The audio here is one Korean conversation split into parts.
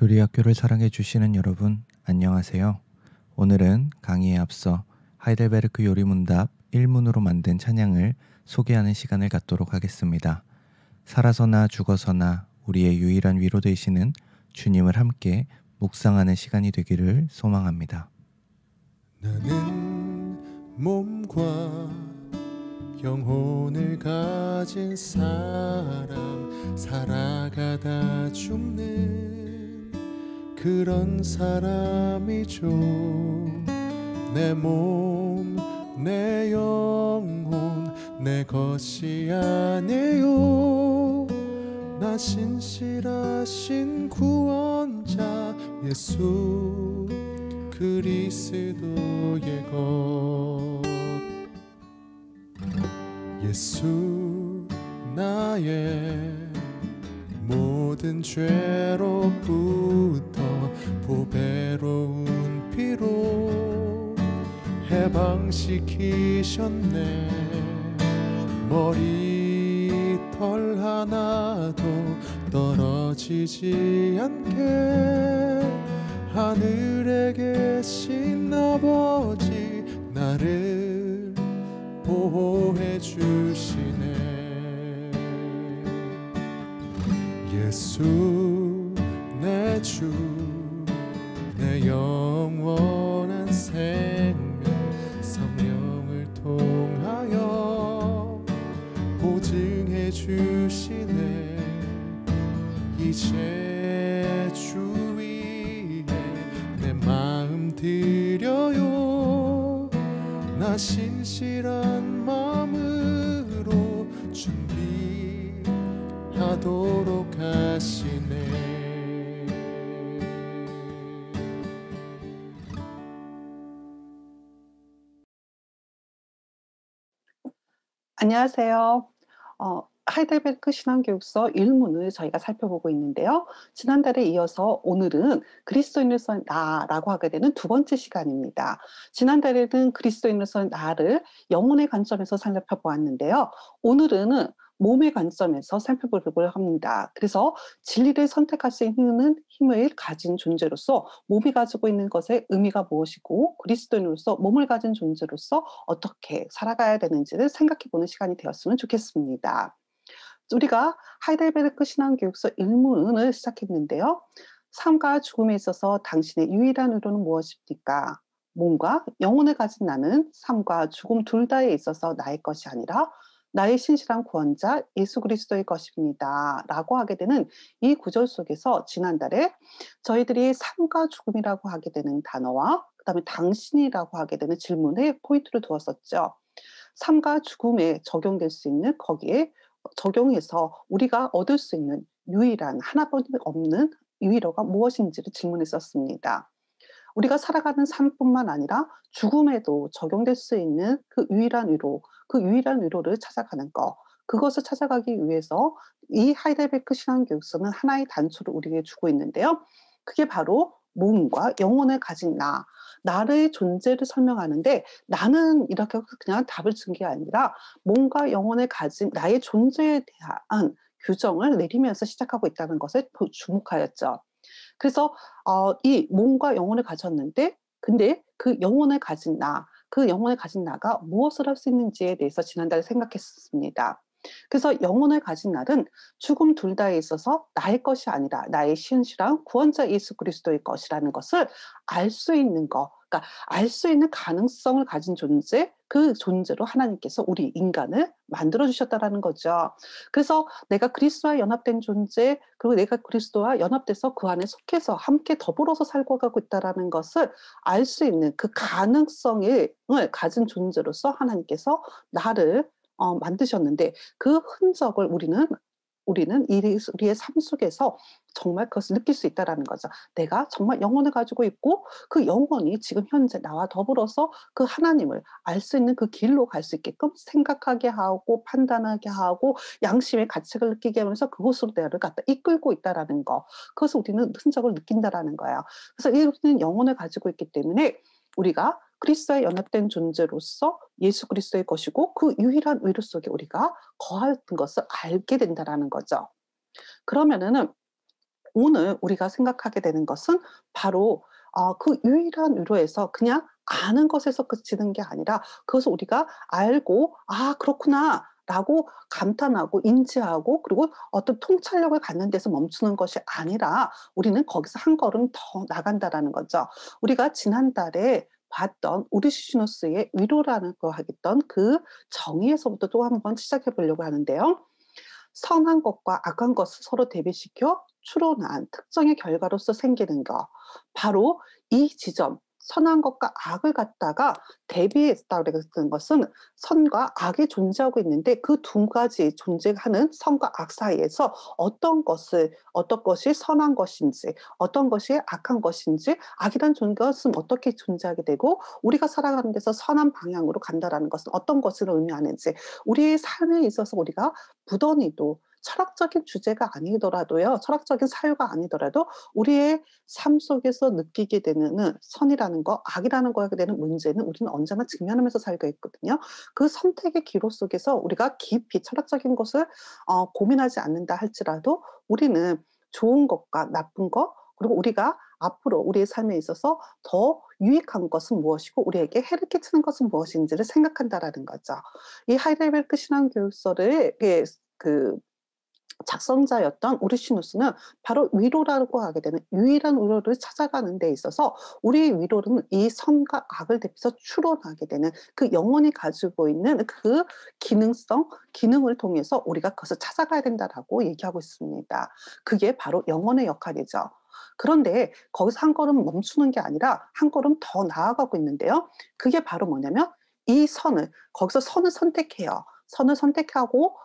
교리학교를 사랑해 주시는 여러분, 안녕하세요. 오늘은 강의에 앞서 하이델베르크 요리문답 1문으로 만든 찬양을 소개하는 시간을 갖도록 하겠습니다. 살아서나 죽어서나 우리의 유일한 위로 되시는 주님을 함께 묵상하는 시간이 되기를 소망합니다. 나는 몸과 영혼을 가진 사람, 살아가다 죽는 그런 사람이죠. 내 몸, 내 영혼, 내 것이 아니요, 나 신실하신 구원자 예수 그리스도의 것. 예수 나의 모든 죄로부터 보배로운 피로 해방시키셨네. 머리털 하나도 떨어지지 않게 하늘에 계신 아버지 나를 보호해 주시네. 예수 내 주, 내 영원한 생명, 성령을 통하여 보증해 주시네. 이제 주 위에 내 마음 드려요. 나 신실한 마음으로 준비하도록 하시네. 안녕하세요. 하이델베르크 신앙교육서 1문을 저희가 살펴보고 있는데요. 지난달에 이어서 오늘은 그리스도인으로서 나라고 하게 되는 두 번째 시간입니다. 지난달에는 그리스도인으로서 나를 영혼의 관점에서 살펴보았는데요. 오늘은 몸의 관점에서 살펴보려고 합니다. 그래서 진리를 선택할 수 있는 힘을 가진 존재로서 몸이 가지고 있는 것의 의미가 무엇이고 그리스도인으로서 몸을 가진 존재로서 어떻게 살아가야 되는지를 생각해보는 시간이 되었으면 좋겠습니다. 우리가 하이델베르크 신앙교육서 1문을 시작했는데요. 삶과 죽음에 있어서 당신의 유일한 의로는 무엇입니까? 몸과 영혼을 가진 나는 삶과 죽음 둘 다에 있어서 나의 것이 아니라 나의 신실한 구원자 예수 그리스도의 것입니다. 라고 하게 되는 이 구절 속에서 지난달에 저희들이 삶과 죽음이라고 하게 되는 단어와 그다음에 당신이라고 하게 되는 질문에 포인트를 두었었죠. 삶과 죽음에 적용될 수 있는 거기에 적용해서 우리가 얻을 수 있는 유일한 하나밖에 없는 유일어가 무엇인지를 질문했었습니다. 우리가 살아가는 삶뿐만 아니라 죽음에도 적용될 수 있는 그 유일한 위로, 그 유일한 위로를 찾아가는 것, 그것을 찾아가기 위해서 이 하이델베르크 신앙교육서는 하나의 단초를 우리에게 주고 있는데요. 그게 바로 몸과 영혼을 가진 나의 존재를 설명하는데 나는 이렇게 그냥 답을 준 게 아니라 몸과 영혼을 가진 나의 존재에 대한 규정을 내리면서 시작하고 있다는 것에 주목하였죠. 그래서 이 몸과 영혼을 가졌는데 근데 그 영혼을 가진 그 영혼을 가진 나가 무엇을 할 수 있는지에 대해서 지난달에 생각했었습니다. 그래서 영혼을 가진 나는 죽음 둘 다에 있어서 나의 것이 아니라 나의 신실한 구원자 예수 그리스도의 것이라는 것을 알 수 있는 것, 그러니까 알 수 있는 가능성을 가진 존재, 그 존재로 하나님께서 우리 인간을 만들어 주셨다라는 거죠. 그래서 내가 그리스도와 연합된 존재, 그리고 내가 그리스도와 연합돼서 그 안에 속해서 함께 더불어서 살고 가고 있다라는 것을 알 수 있는 그 가능성을 가진 존재로서 하나님께서 나를 만드셨는데 그 흔적을 우리는 우리의 삶 속에서 정말 그것을 느낄 수 있다라는 거죠. 내가 정말 영혼을 가지고 있고 그 영혼이 지금 현재 나와 더불어서 그 하나님을 알 수 있는 그 길로 갈 수 있게끔 생각하게 하고 판단하게 하고 양심의 가책을 느끼게 하면서 그곳으로 나를 갖다 이끌고 있다라는 거. 그것을 우리는 흔적을 느낀다라는 거예요. 그래서 우리는 영혼을 가지고 있기 때문에 우리가 그리스도에 연합된 존재로서 예수 그리스도의 것이고 그 유일한 의로 속에 우리가 거하는 것을 알게 된다라는 거죠. 그러면은 오늘 우리가 생각하게 되는 것은 바로 그 유일한 위로에서 그냥 아는 것에서 그치는 게 아니라 그것을 우리가 알고 '아 그렇구나.'라고 감탄하고 인지하고 그리고 어떤 통찰력을 갖는 데서 멈추는 것이 아니라 우리는 거기서 한 걸음 더 나간다라는 거죠. 우리가 지난달에 봤던 우르시누스의 위로라는 거 하겠던 그 정의에서부터 또 한번 시작해 보려고 하는데요. 선한 것과 악한 것을 서로 대비시켜 추론한 특정의 결과로서 생기는 것. 바로 이 지점, 선한 것과 악을 갖다가 대비했다 그랬던 것은 선과 악이 존재하고 있는데 그 두 가지 존재하는 선과 악 사이에서 어떤 것이 선한 것인지 어떤 것이 악한 것인지 악이란 것은 어떻게 존재하게 되고 우리가 살아가는 데서 선한 방향으로 간다라는 것은 어떤 것을 의미하는지 우리의 삶에 있어서 우리가 무던히도 철학적인 주제가 아니더라도요. 철학적인 사유가 아니더라도 우리의 삶 속에서 느끼게 되는 선이라는 거, 악이라는 거에 대한 문제는 우리는 언제나 직면하면서 살고 있거든요. 그 선택의 기로 속에서 우리가 깊이 철학적인 것을 고민하지 않는다 할지라도 우리는 좋은 것과 나쁜 것 그리고 우리가 앞으로 우리의 삶에 있어서 더 유익한 것은 무엇이고 우리에게 해를 끼치는 것은 무엇인지를 생각한다라는 거죠. 이 하이델베르크 신앙교육서를 그 작성자였던 우르시누스는 바로 위로라고 하게 되는 유일한 위로를 찾아가는 데 있어서 우리의 위로는 이 선과 악을 대비해서 추론하게 되는 그 영혼이 가지고 있는 그 기능을 통해서 우리가 그것을 찾아가야 된다라고 얘기하고 있습니다. 그게 바로 영혼의 역할이죠. 그런데 거기서 한 걸음 멈추는 게 아니라 한 걸음 더 나아가고 있는데요. 그게 바로 뭐냐면 이 거기서 선을 선택해요. 선을 선택하고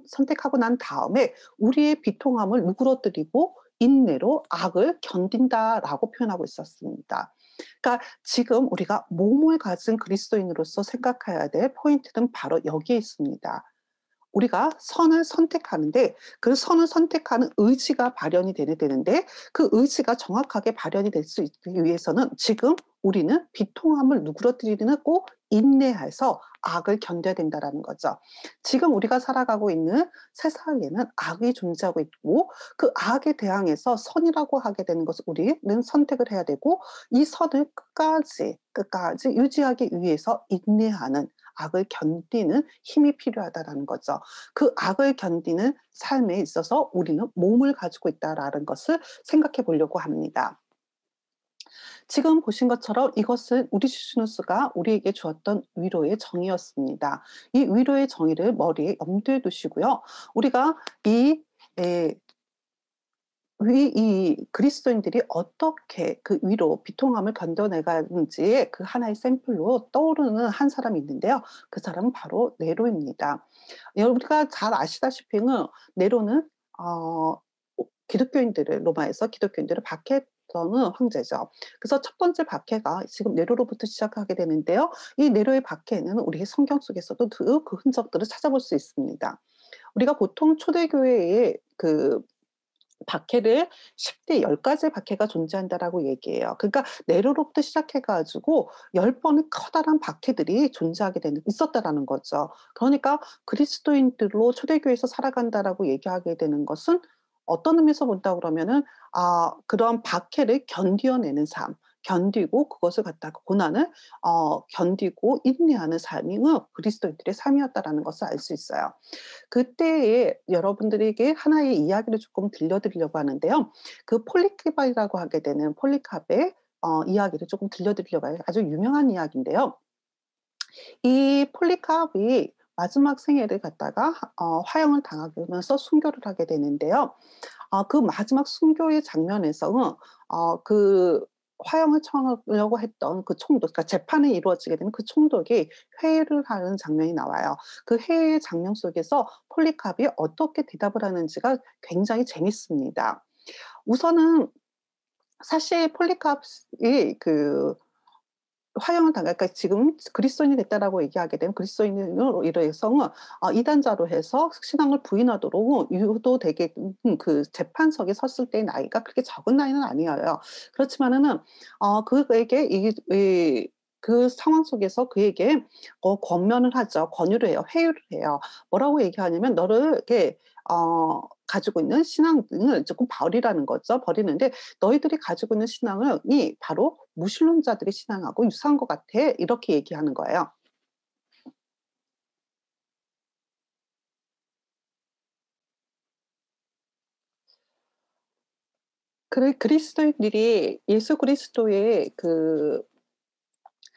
선택하고 난 다음에 우리의 비통함을 누그러뜨리고 인내로 악을 견딘다라고 표현하고 있었습니다. 그러니까 지금 우리가 몸을 가진 그리스도인으로서 생각해야 될 포인트는 바로 여기에 있습니다. 우리가 선을 선택하는데 그 선을 선택하는 의지가 발현이 돼야 되는데 그 의지가 정확하게 발현이 될 수 있기 위해서는 지금 우리는 비통함을 누그러뜨리고 인내해서 악을 견뎌야 된다라는 거죠. 지금 우리가 살아가고 있는 세상에는 악이 존재하고 있고 그 악에 대항해서 선이라고 하게 되는 것을 우리는 선택을 해야 되고 이 선을 끝까지 유지하기 위해서 인내하는 악을 견디는 힘이 필요하다라는 거죠. 그 악을 견디는 삶에 있어서 우리는 몸을 가지고 있다라는 것을 생각해 보려고 합니다. 지금 보신 것처럼 이것은 우르시누스가 우리에게 주었던 위로의 정의였습니다. 이 위로의 정의를 머리에 염두에 두시고요. 우리가 이 그리스도인들이 어떻게 그 위로 비통함을 견뎌내가는지의 그 하나의 샘플로 떠오르는 한 사람이 있는데요. 그 사람은 바로 네로입니다. 우리가 잘 아시다시피는 네로는 로마에서 기독교인들을 박해했던 황제죠. 그래서 첫 번째 박해가 지금 네로로부터 시작하게 되는데요. 이 네로의 박해는 우리 성경 속에서도 그 흔적들을 찾아볼 수 있습니다. 우리가 보통 초대교회의 그 박해를 10대 10 가지의 박해가 존재한다라고 얘기해요. 그러니까 네로로부터 시작해 가지고 10 번의 커다란 박해들이 있었다라는 거죠. 그러니까 그리스도인들로 초대교회에서 살아간다라고 얘기하게 되는 것은 어떤 의미에서 본다 그러면은 그런 박해를 견디어내는 삶, 견디고 그것을 갖다가 고난을 견디고 인내하는 삶이 그리스도인들의 삶이었다라는 것을 알 수 있어요. 그때에 여러분들에게 하나의 이야기를 조금 들려드리려고 하는데요. 그 폴리카이라고 하게 되는 폴리캅의 이야기를 조금 들려드리려고 해요. 아주 유명한 이야기인데요. 이 폴리캅이 마지막 생애를 갖다가 화형을 당하면서 순교를 하게 되는데요. 그 마지막 순교의 장면에서는 그 화형을 청하려고 했던 그 총독 그러니까 재판이 이루어지게 되는 그 총독이 회의를 하는 장면이 나와요. 그 회의의 장면 속에서 폴리캅이 어떻게 대답을 하는지가 굉장히 재밌습니다. 우선은 사실 폴리캅이 화형을 그러니까 지금 그리스도인이 됐다라고 얘기하게 되면 그리스도인으로 인해서는 이단자로 해서 신앙을 부인하도록 유도되게 그 재판석에 섰을 때의 나이가 그렇게 적은 나이는 아니에요. 그렇지만은 그에게 그 상황 속에서 그에게 권면을 하죠. 권유를 해요. 회유를 해요. 뭐라고 얘기하냐면 "너를 이렇게 가지고 있는 신앙을 조금 버리라는 거죠. 버리는데 "너희들이 가지고 있는 신앙을 이 바로 무신론자들의 신앙하고 유사한 것 같아." 이렇게 얘기하는 거예요. 그리스도인들이 예수 그리스도의 그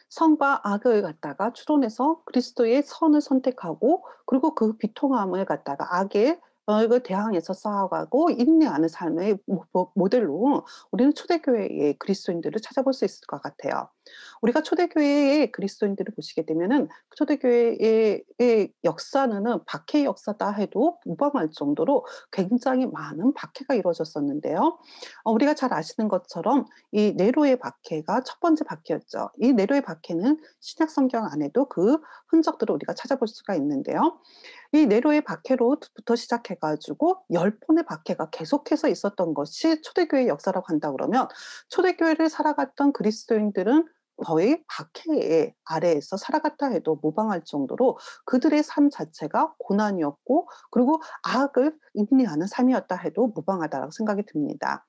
선과 악을 갖다가 추론해서 그리스도의 선을 선택하고 그리고 그 비통함을 갖다가 악의 을 대항해서 싸워가고 인내하는 삶의 모델로 우리는 초대교회의 그리스도인들을 찾아볼 수 있을 것 같아요. 우리가 초대교회의 그리스도인들을 보시게 되면은 그 초대교회의 역사는 박해의 역사다 해도 무방할 정도로 굉장히 많은 박해가 이루어졌었는데요. 우리가 잘 아시는 것처럼 이 네로의 박해가 첫 번째 박해였죠. 이 네로의 박해는 신약 성경 안에도 그 흔적들을 우리가 찾아볼 수가 있는데요. 이 네로의 박해로부터 시작해 가지고 10 번의 박해가 계속해서 있었던 것이 초대교회의 역사라고 한다 그러면 초대교회를 살아갔던 그리스도인들은 거의 박해 아래에서 살아갔다 해도 무방할 정도로 그들의 삶 자체가 고난이었고 그리고 악을 인내하는 삶이었다 해도 무방하다라고 생각이 듭니다.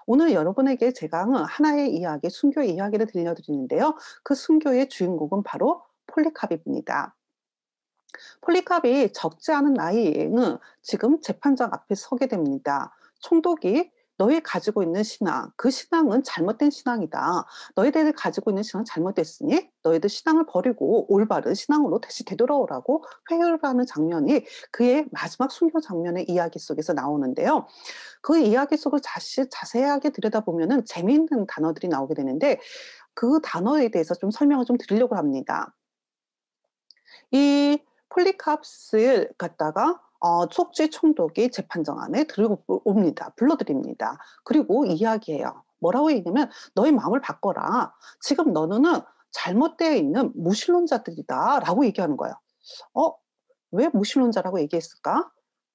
오늘 여러분에게 제가 하나의 이야기, 순교의 이야기를 들려드리는데요. 그 순교의 주인공은 바로 폴리카비입니다. 폴리카비 적지 않은 나이에는 지금 재판장 앞에 서게 됩니다. 총독이 "너희 가지고 있는 신앙, 그 신앙은 잘못된 신앙이다. 너희들이 가지고 있는 신앙은 잘못됐으니 너희들 신앙을 버리고 올바른 신앙으로 다시 되돌아오라."고 회유를 하는 장면이 그의 마지막 순교 장면의 이야기 속에서 나오는데요. 그 이야기 속을 자세하게 들여다보면은 재미있는 단어들이 나오게 되는데 그 단어에 대해서 좀 설명을 좀 드리려고 합니다. 이 폴리캅스를 갖다가 속죄 총독이 재판정 안에 들고 옵니다. 불러들입니다. 그리고 이야기해요. 뭐라고 얘기하냐면 "너의 마음을 바꿔라. 지금 너는 잘못되어 있는 무신론자들이다."라고 얘기하는 거예요. 어 왜 무신론자라고 얘기했을까?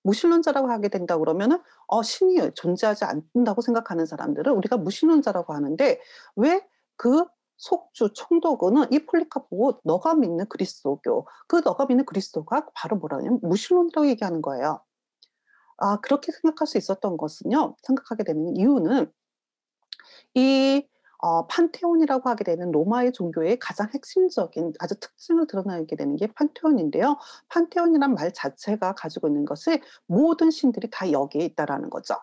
무신론자라고 하게 된다 그러면은 신이 존재하지 않는다고 생각하는 사람들을 우리가 무신론자라고 하는데 왜 그 속주 총독은 이 폴리카프 보고 "너가 믿는 그리스도교." 그 너가 믿는 그리스도가 바로 뭐라냐면 무신론이라고 얘기하는 거예요. 그렇게 생각할 수 있었던 것은요. 생각하게 되는 이유는 이 판테온이라고 하게 되는 로마의 종교의 가장 핵심적인 아주 특징을 드러나게 되는 게 판테온인데요. 판테온이란 말 자체가 가지고 있는 것이 모든 신들이 다 여기에 있다라는 거죠.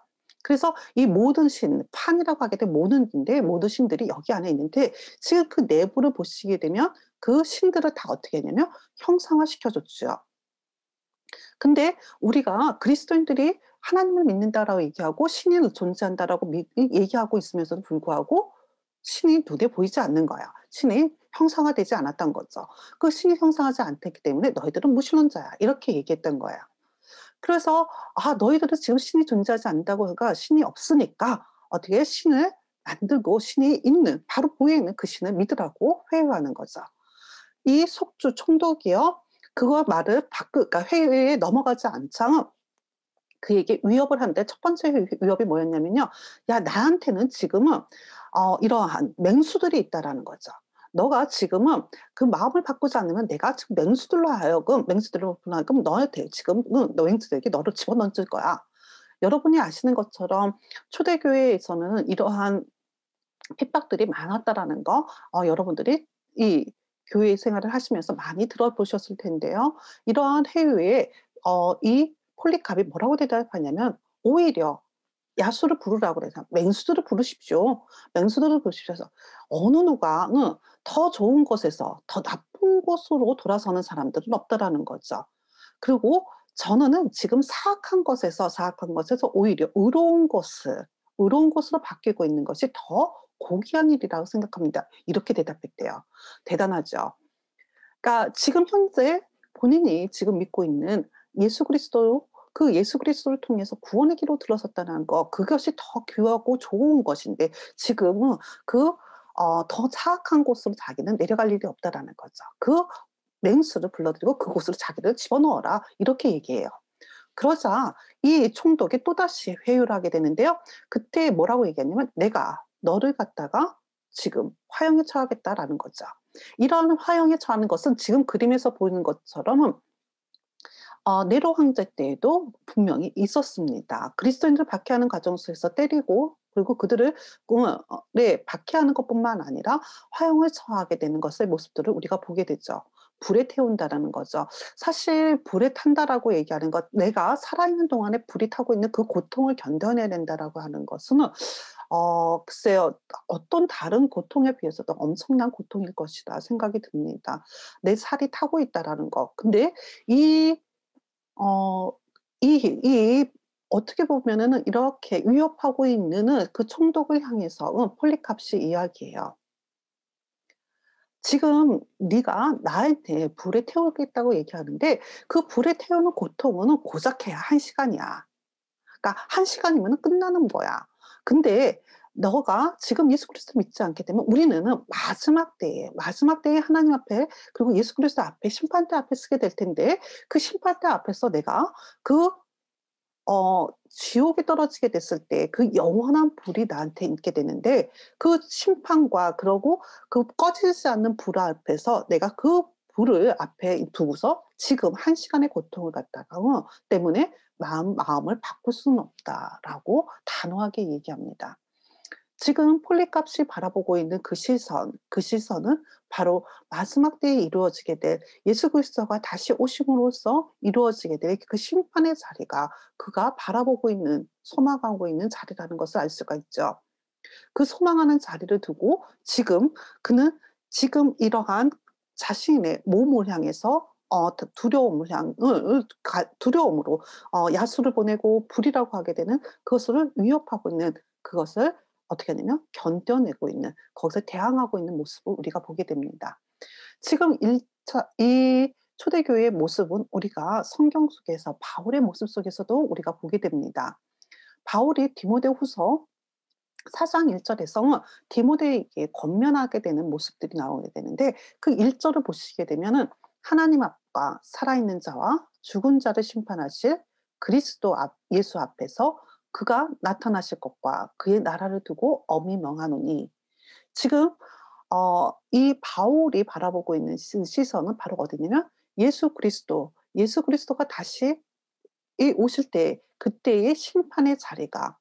그래서 이 모든 신, 판이라고 하게 되면 모든인데 모든 신들이 여기 안에 있는데 지금 그 내부를 보시게 되면 그 신들을 다 어떻게 했냐면 형상화시켜 줬죠. 근데 우리가 그리스도인들이 하나님을 믿는다라고 얘기하고 신이 존재한다라고 얘기하고 있으면서도 불구하고 신이 눈에 보이지 않는 거야. 신이 형상화되지 않았던 거죠. 그 신이 형상하지 않았기 때문에 "너희들은 무신론자야." 이렇게 얘기했던 거야. 그래서 너희들은 지금 신이 존재하지 않는다고 그러니까 신이 없으니까 어떻게 신을 만들고 신이 있는 바로 보여 있는 그 신을 믿으라고 회유하는 거죠. 이 속주 총독이요. 그거 말을 그러니까 회유에 넘어가지 않자 그에게 위협을 하는데 첫 번째 위협이 뭐였냐면요. "야 나한테는 지금은 이러한 맹수들이 있다."라는 거죠. "너가 지금은 그 마음을 바꾸지 않으면 내가 지금 맹수들로 하여금 너한테 지금은 너 맹수들에게 너를 집어던질 거야." 여러분이 아시는 것처럼 초대교회에서는 이러한 핍박들이 많았다라는 거 여러분들이 이 교회 생활을 하시면서 많이 들어보셨을 텐데요. 이러한 회유에 이 폴리캅이 뭐라고 대답하냐면 오히려 야수를 부르라고 그래서 "맹수들을 부르십시오. 맹수들을 부르십시오." 해서 어느 누가 더 좋은 곳에서 더 나쁜 곳으로 돌아서는 사람들은 없다라는 거죠. 그리고 저는 지금 사악한 것에서 오히려 의로운 곳으로 바뀌고 있는 것이 더 고귀한 일이라고 생각합니다. 이렇게 대답했대요. 대단하죠. 그러니까 지금 현재 본인이 지금 믿고 있는 예수 그리스도 그 예수 그리스도를 통해서 구원의 길로 들어섰다는 거 그것이 더 귀하고 좋은 것인데 지금은 더 사악한 곳으로 자기는 내려갈 일이 없다라는 거죠. 그 맹수를 불러들이고 그곳으로 자기를 집어넣어라 이렇게 얘기해요. 그러자 이 총독이 또다시 회유를 하게 되는데요. 그때 뭐라고 얘기했냐면 "내가 너를 갖다가 지금 화형에 처하겠다라는 거죠. 이런 화형에 처하는 것은 지금 그림에서 보이는 것처럼 네로 황제 때에도 분명히 있었습니다. 그리스도인들을 박해하는 과정 속에서 때리고 그리고 그들을 네 박해하는 것뿐만 아니라 화형을 처하게 되는 것의 모습들을 우리가 보게 되죠. 불에 태운다라는 거죠. 사실 불에 탄다라고 얘기하는 것, 내가 살아있는 동안에 불이 타고 있는 그 고통을 견뎌내야 된다라고 하는 것은 글쎄요. 어떤 다른 고통에 비해서도 엄청난 고통일 것이다 생각이 듭니다. 내 살이 타고 있다라는 거. 근데 이 어 이 어떻게 보면은 이렇게 위협하고 있는 그 총독을 향해서 폴리캅시 이야기예요. 지금 네가 나한테 불에 태우겠다고 얘기하는데 그 불에 태우는 고통은 고작해야 1시간이야. 그러니까 1시간이면은 끝나는 거야. 근데 너가 지금 예수 그리스도를 믿지 않게 되면 우리는 마지막 때에 하나님 앞에 그리고 예수 그리스도 앞에 심판대 앞에 서게 될 텐데 그 심판대 앞에서 내가 그 지옥에 떨어지게 됐을 때 그 영원한 불이 나한테 있게 되는데 그 심판과 그러고 그 꺼지지 않는 불 앞에서 내가 그 불을 앞에 두고서 지금 1시간의 고통을 갖다가 때문에 마음을 바꿀 수는 없다라고 단호하게 얘기합니다. 지금 폴리캅이 바라보고 있는 그 시선은 바로 마지막 때에 이루어지게 될 예수 그리스도가 다시 오심으로써 이루어지게 될 그 심판의 자리가 그가 바라보고 있는 소망하고 있는 자리라는 것을 알 수가 있죠. 그 소망하는 자리를 두고 그는 지금 이러한 자신의 몸을 향해서 두려움으로 야수를 보내고 불이라고 하게 되는 그것을 위협하고 있는 그것을 어떻게 하냐면 견뎌내고 있는 거기서 대항하고 있는 모습을 우리가 보게 됩니다. 지금 이 초대교회의 모습은 우리가 성경 속에서 바울의 모습 속에서도 우리가 보게 됩니다. 바울이 디모데후서 4장 1절에서 디모데에게 권면하게 되는 모습들이 나오게 되는데 그 1절을 보시게 되면은 하나님 앞과 살아있는 자와 죽은 자를 심판하실 예수 앞에서 그가 나타나실 것과 그의 나라를 두고 엄히 명하노니 지금 이 바울이 바라보고 있는 시선은 바로 어디냐면 예수 그리스도가 다시 오실 때 그때의 심판의 자리가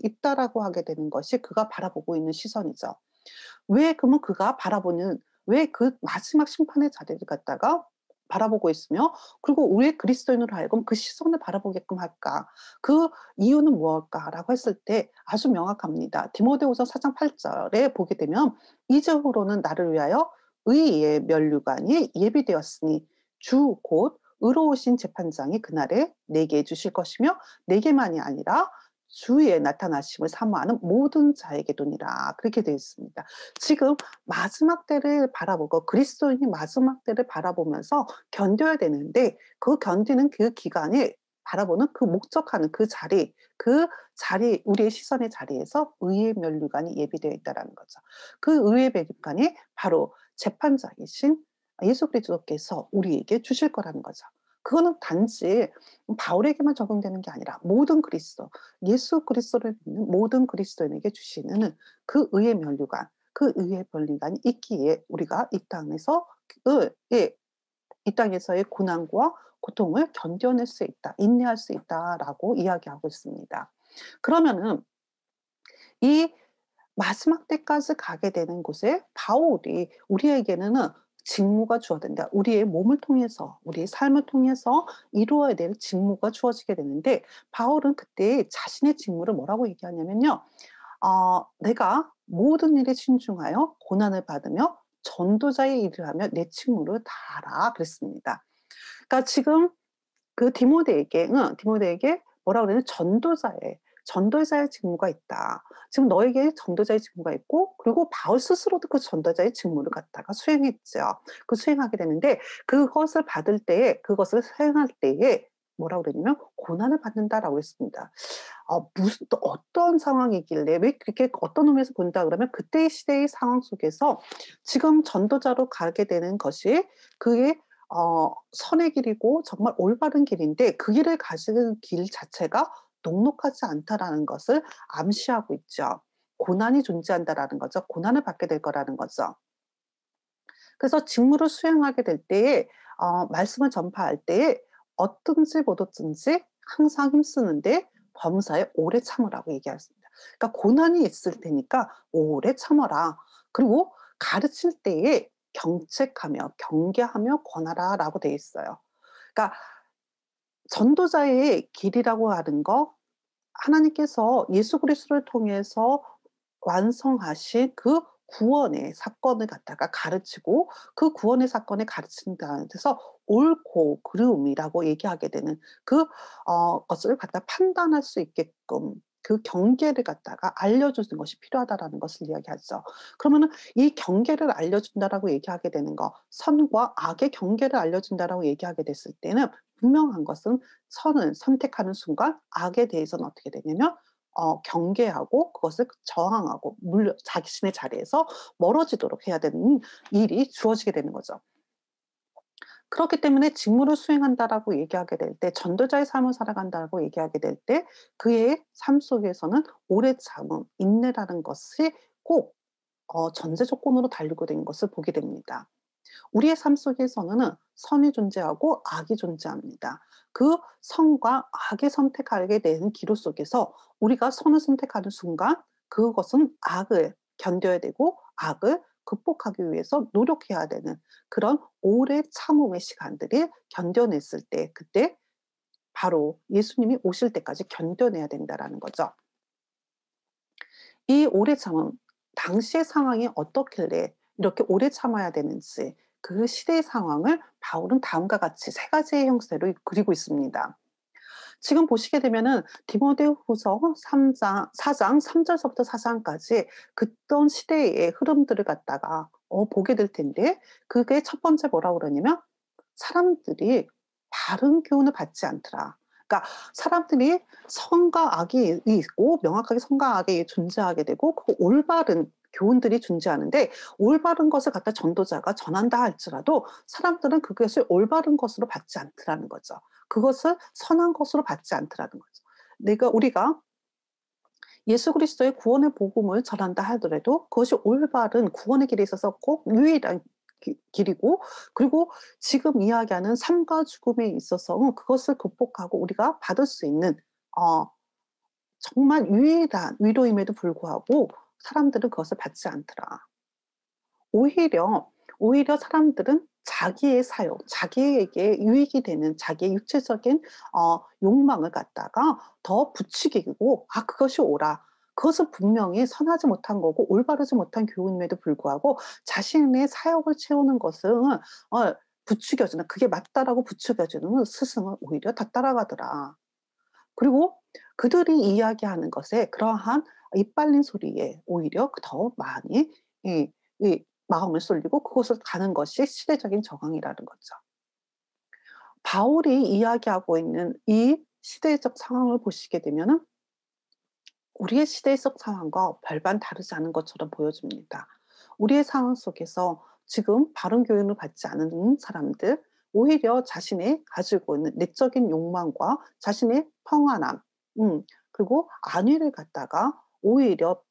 있다라고 하게 되는 것이 그가 바라보고 있는 시선이죠. 그러면 왜 그 마지막 심판의 자리를 갖다가 바라보고 있으며 그리고 왜 그리스도인으로 하여금 그 시선을 바라보게끔 할까? 그 이유는 무엇일까라고 했을 때 아주 명확합니다. 디모데후서 4장 8절에 보게 되면 "이제후로는 나를 위하여 의의 면류관이 예비되었으니 주 곧 의로우신 재판장이 그날에 내게 주실 것이며 내게만이 아니라 주의 나타나심을 사모하는 모든 자에게도니라." 그렇게 되어 있습니다. 지금 마지막 때를 바라보고 그리스도인이 마지막 때를 바라보면서 견뎌야 되는데 그 견디는 그 기간에 바라보는 그 목적하는 우리의 시선의 자리에서 의의 면류관이 예비되어 있다라는 거죠. 그 의의 면류관이 바로 재판장이신 예수 그리스도께서 우리에게 주실 거라는 거죠. 그거는 단지 바울에게만 적용되는 게 아니라 예수 그리스도를 믿는 모든 그리스도인에게 주시는 그 의의 면류관, 그 의의 면류관이 있기에 우리가 이 땅에서의 고난과 고통을 견뎌낼 수 있다, 인내할 수 있다라고 이야기하고 있습니다. 그러면은 이 마지막 때까지 가게 되는 곳에 바울이 우리에게는 직무가 주어진다. 우리의 몸을 통해서 우리의 삶을 통해서 이루어야 될 직무가 주어지게 되는데 바울은 그때 자신의 직무를 뭐라고 얘기하냐면요. "내가 모든 일에 신중하여 고난을 받으며 전도자의 일을 하며 내 직무를 다하라." 그랬습니다. 그러니까 지금 그 디모데에게 뭐라 그러냐면 전도자의 직무가 있다. 지금 너에게 전도자의 직무가 있고 그리고 바울 스스로도 그 전도자의 직무를 갖다가 수행했죠. 수행하게 되는데 그것을 수행할 때에 뭐라고 그랬냐면 "고난을 받는다."라고 했습니다. 무슨 또 어떤 상황이길래 왜 그렇게 어떤 의미에서 본다 그러면 그때의 시대의 상황 속에서 지금 전도자로 가게 되는 것이 그게 선의 길이고 정말 올바른 길인데 그 길을 가시는 길 자체가 녹록하지 않다라는 것을 암시하고 있죠. 고난이 존재한다라는 거죠. 고난을 받게 될 거라는 거죠. 그래서 직무를 수행하게 될 때에 말씀을 전파할 때에 "어든지 못어든지 항상 힘쓰는데 범사에 오래 참으라."고 얘기했습니다. 그러니까 고난이 있을 테니까 오래 참아라. 그리고 가르칠 때에 "경책하며 경계하며 권하라."라고 되어 있어요. 그러니까 전도자의 길이라고 하는 거, 하나님께서 예수 그리스도를 통해서 완성하신 그 구원의 사건을 갖다가 가르치고, 그 구원의 사건을 가르친다는 데서 옳고 그름이라고 얘기하게 되는 그 것을 갖다 판단할 수 있게끔 그 경계를 갖다가 알려주는 것이 필요하다라는 것을 이야기하죠. 그러면은 이 경계를 알려준다라고 얘기하게 되는 거, 선과 악의 경계를 알려준다라고 얘기하게 됐을 때는 분명한 것은 선을 선택하는 순간 악에 대해서는 어떻게 되냐면 경계하고 그것을 저항하고 물려 자신의 자리에서 멀어지도록 해야 되는 일이 주어지게 되는 거죠. 그렇기 때문에 직무를 수행한다라고 얘기하게 될 때, 전도자의 삶을 살아간다고 얘기하게 될 때 그의 삶 속에서는 오래 참음, 인내라는 것이 꼭 전제 조건으로 달리고 된 것을 보게 됩니다. 우리의 삶 속에서는 선이 존재하고 악이 존재합니다. 그 선과 악의 선택하게 되는 기로 속에서 우리가 선을 선택하는 순간 그것은 악을 견뎌야 되고 악을 극복하기 위해서 노력해야 되는 그런 오래 참음의 시간들이 견뎌냈을 때, 그때 바로 예수님이 오실 때까지 견뎌내야 된다라는 거죠. 이 오래 참음, 당시의 상황이 어떻길래 이렇게 오래 참아야 되는지, 그 시대의 상황을 바울은 다음과 같이 세 가지의 형태로 그리고 있습니다. 지금 보시게 되면은 디모데후서 4장 3 절서부터 4 장까지 그떤 시대의 흐름들을 갖다가 보게 될 텐데, 그게 첫 번째 뭐라고 그러냐면 사람들이 바른 교훈을 받지 않더라. 그러니까 사람들이 선과 악이 있고 명확하게 선과 악이 존재하게 되고 그 올바른 교훈들이 존재하는데, 올바른 것을 갖다 전도자가 전한다 할지라도 사람들은 그것을 올바른 것으로 받지 않더라는 거죠. 그것을 선한 것으로 받지 않더라는 거죠. 우리가 예수 그리스도의 구원의 복음을 전한다 하더라도 그것이 올바른 구원의 길에 있어서 꼭 유일한 길이고, 그리고 지금 이야기하는 삶과 죽음에 있어서 그것을 극복하고 우리가 받을 수 있는 정말 유일한 위로임에도 불구하고 사람들은 그것을 받지 않더라. 오히려 사람들은 자기의 사욕, 자기에게 유익이 되는 자기의 육체적인 욕망을 갖다가 더 부추기고 그것이 옳아. 그것은 분명히 선하지 못한 거고 올바르지 못한 교훈임에도 불구하고 자신의 사욕을 채우는 것은 부추겨주는, 그게 맞다라고 부추겨주는 스승을 오히려 다 따라가더라. 그리고 그들이 이야기하는 것에 그러한 이빨린 소리에 오히려 더 많이 이 마음을 쏠리고 그곳을 가는 것이 시대적인 저항이라는 거죠. 바울이 이야기하고 있는 이 시대적 상황을 보시게 되면은 우리의 시대적 상황과 별반 다르지 않은 것처럼 보여집니다. 우리의 상황 속에서 지금 바른 교육을 받지 않은 사람들, 오히려 자신의 가지고 있는 내적인 욕망과 자신의 평안함, 그리고 안위를 갖다가 오히려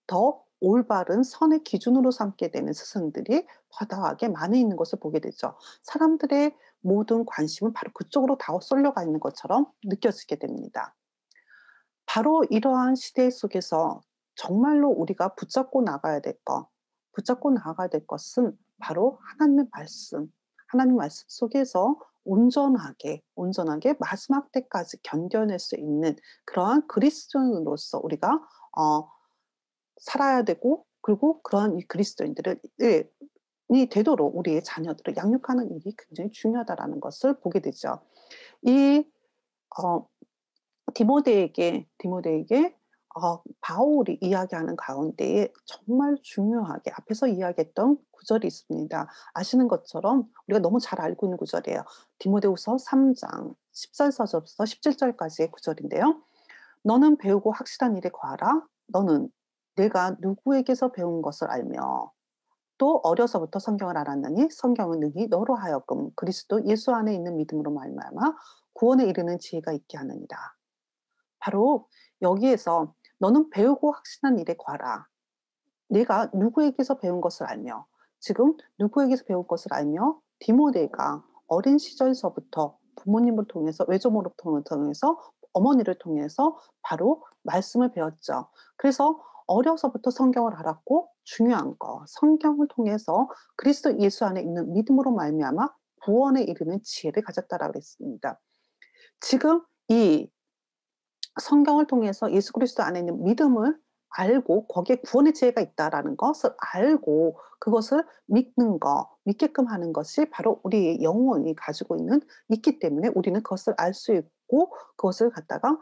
더 올바른 선의 기준으로 삼게 되는 스승들이 과다하게 많이 있는 것을 보게 되죠. 사람들의 모든 관심은 바로 그쪽으로 다 쏠려가 있는 것처럼 느껴지게 됩니다. 바로 이러한 시대 속에서 정말로 우리가 붙잡고 나가야 될 것은 바로 하나님 말씀 속에서 온전하게 마지막 때까지 견뎌낼 수 있는 그러한 그리스도인으로서 우리가 살아야 되고, 그리고 그러한 이 그리스도인들을 이 되도록 우리의 자녀들을 양육하는 일이 굉장히 중요하다라는 것을 보게 되죠. 이 어 디모데에게 바울이 이야기하는 가운데에 정말 중요하게 앞에서 이야기했던 구절이 있습니다. 아시는 것처럼 우리가 너무 잘 알고 있는 구절이에요. 디모데후서 3장 14절부터 17절까지의 구절인데요. "너는 배우고 확실한 일에 거하라. 너는 내가 누구에게서 배운 것을 알며 또 어려서부터 성경을 알았느니 성경은 능히 너로 하여금 그리스도 예수 안에 있는 믿음으로 말미암아 구원에 이르는 지혜가 있게 하느니라." 바로 여기에서 너는 배우고 확신한 일에 거하라. 내가 누구에게서 배운 것을 알며 지금 누구에게서 배운 것을 알며 디모데가 어린 시절서부터 부모님을 통해서 외조모를 통해서 어머니를 통해서 바로 말씀을 배웠죠. 그래서 어려서부터 성경을 알았고 중요한 거 성경을 통해서 그리스도 예수 안에 있는 믿음으로 말미암아 구원에 이르는 지혜를 가졌다라고 했습니다. 지금 이 성경을 통해서 예수 그리스도 안에 있는 믿음을 알고 거기에 구원의 지혜가 있다라는 것을 알고 그것을 믿는 거, 믿게끔 하는 것이 바로 우리의 영혼이 가지고 있기 때문에 우리는 그것을 알 수 있고 그것을 갖다가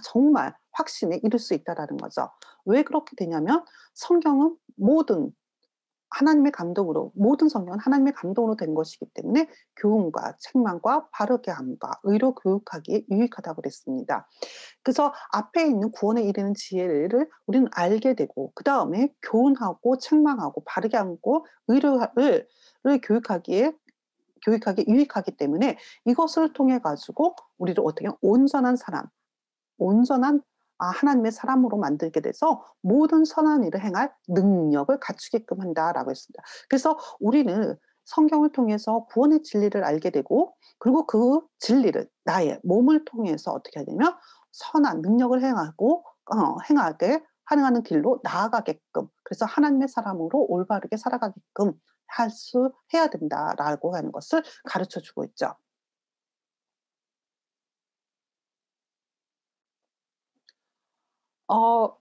정말 확신에 이룰 수 있다라는 거죠. 왜 그렇게 되냐면 성경은 하나님의 감동으로 모든 성경은 하나님의 감동으로 된 것이기 때문에 교훈과 책망과 바르게 함과 의로 교육하기에 유익하다고 그랬습니다. 그래서 앞에 있는 구원에 이르는 지혜를 우리는 알게 되고 그다음에 교훈하고 책망하고 바르게 하고 의를 교육하기에 유익하기 때문에 이것을 통해 가지고 우리를 어떻게 온전한 사람, 온전한 하나님의 사람으로 만들게 돼서 모든 선한 일을 행할 능력을 갖추게끔 한다라고 했습니다. 그래서 우리는 성경을 통해서 구원의 진리를 알게 되고 그리고 그 진리를 나의 몸을 통해서 어떻게 하냐면 선한 능력을 행하게 하는 길로 나아가게끔 그래서 하나님의 사람으로 올바르게 살아가게끔 해야 된다라고 하는 것을 가르쳐 주고 있죠. 어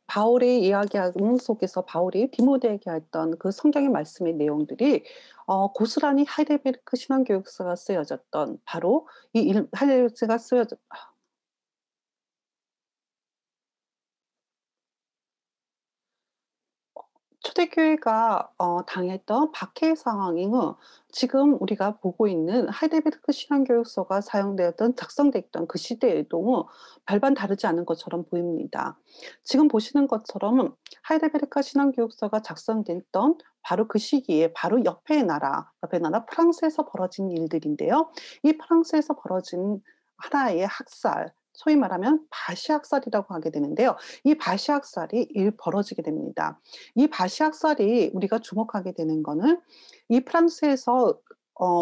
바울의 이야기하는 속에서 바울이 디모데에게 했던 그 성경의 말씀의 내용들이 고스란히 하이델베르크 신앙교육서가 쓰여졌던 바로 이 일 하이델베르크가 쓰여졌 초대교회가 당했던 박해 상황은 지금 우리가 보고 있는 하이델베르크 신앙교육서가 작성됐던 그 시대에도 별반 다르지 않은 것처럼 보입니다. 지금 보시는 것처럼 하이델베르크 신앙교육서가 작성됐던 바로 그 시기에 바로 옆에 나라 프랑스에서 벌어진 일들인데요. 이 프랑스에서 벌어진 하나의 학살, 소위 말하면 바시 학살이라고 하게 되는데요. 이 바시 학살이 벌어지게 됩니다. 이 바시 학살이 우리가 주목하게 되는 거는 이 프랑스에서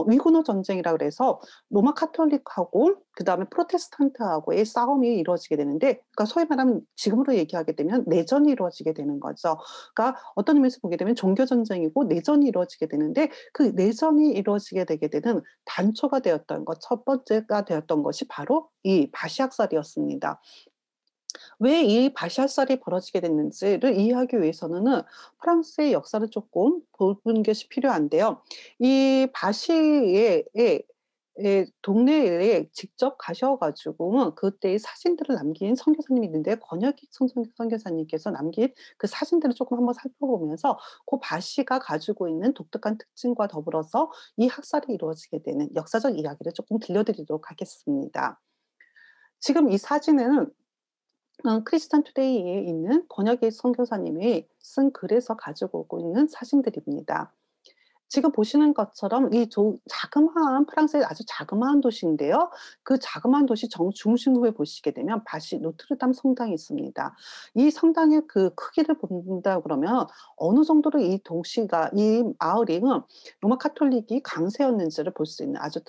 위구르 전쟁이라 그래서 로마 카톨릭하고 그다음에 프로테스탄트하고의 싸움이 이루어지게 되는데 그러니까 소위 말하면 지금으로 얘기하게 되면 내전이 이루어지게 되는 거죠. 그러니까 어떤 의미에서 보게 되면 종교 전쟁이고 내전이 이루어지게 되는데 그 내전이 이루어지게 되게 되는 단초가 되었던 것, 첫 번째가 되었던 것이 바로 이 바시 학살이었습니다. 왜 이 바시아살이 벌어지게 됐는지를 이해하기 위해서는 프랑스의 역사를 조금 보는 것이 필요한데요. 이 바시의 동네에 직접 가셔 가지고 그때의 사진들을 남긴 선교사님이 있는데 권혁익 선교사님께서 남긴 그 사진들을 조금 한번 살펴보면서 그 바시가 가지고 있는 독특한 특징과 더불어서 이 학살이 이루어지게 되는 역사적 이야기를 조금 들려드리도록 하겠습니다. 지금 이 사진은 크리스찬 투데이에 있는 권혁의 선교사님이 쓴 글에서 가지고 오고 있는 사진들입니다. 지금 보시는 것처럼 이 자그마한 프랑스의 아주 자그마한 도시인데요. 그 자그마한 도시 중심부에 보시게 되면 바시 노트르담 성당이 있습니다. 이 성당의 그 크기를 본다 그러면 어느 정도로 이 마을이 로마 카톨릭이 강세였는지를 볼 수 있는 아주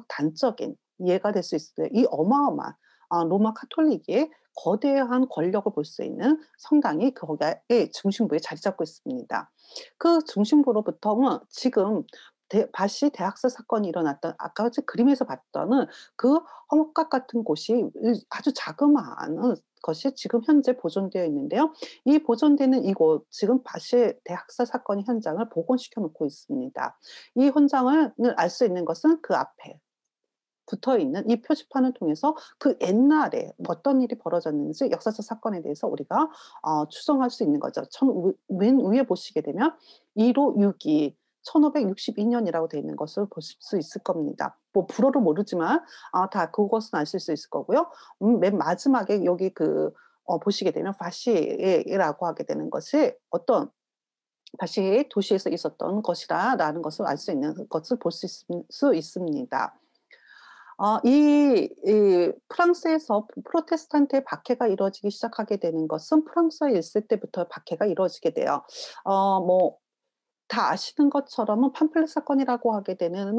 단적인 이해가 될 수 있어요. 이 어마어마한 로마 카톨릭의 거대한 권력을 볼 수 있는 성당이 거기에 중심부에 자리 잡고 있습니다. 그 중심부로부터는 지금 바시 대학살 사건이 일어났던 아까 그림에서 봤던 그 험각 같은 곳이 아주 자그마한 것이 지금 현재 보존되어 있는데요. 이 보존되는 이곳 지금 바시 대학살 사건 현장을 복원시켜 놓고 있습니다. 이 현장을 알 수 있는 것은 그 앞에 붙어 있는 이 표지판을 통해서 그 옛날에 어떤 일이 벌어졌는지 역사적 사건에 대해서 우리가 추정할 수 있는 거죠. 맨 위에 보시게 되면 1562 1562 년이라고 되어 있는 것을 보실 수 있을 겁니다. 뭐 불어를 모르지만 다 그것은 아실 수 있을 거고요. 맨 마지막에 여기 보시게 되면 바시에라고 하게 되는 것이 어떤 바시의 도시에서 있었던 것이라는 것을 알 수 있는 것을 볼 수 있습니다. 이 프랑스에서 프로테스탄트의 박해가 이루어지기 시작하게 되는 것은 프랑스 1 세 때부터 박해가 이루어지게 돼요. 뭐 다 아시는 것처럼은 팜플렛 사건이라고 하게 되는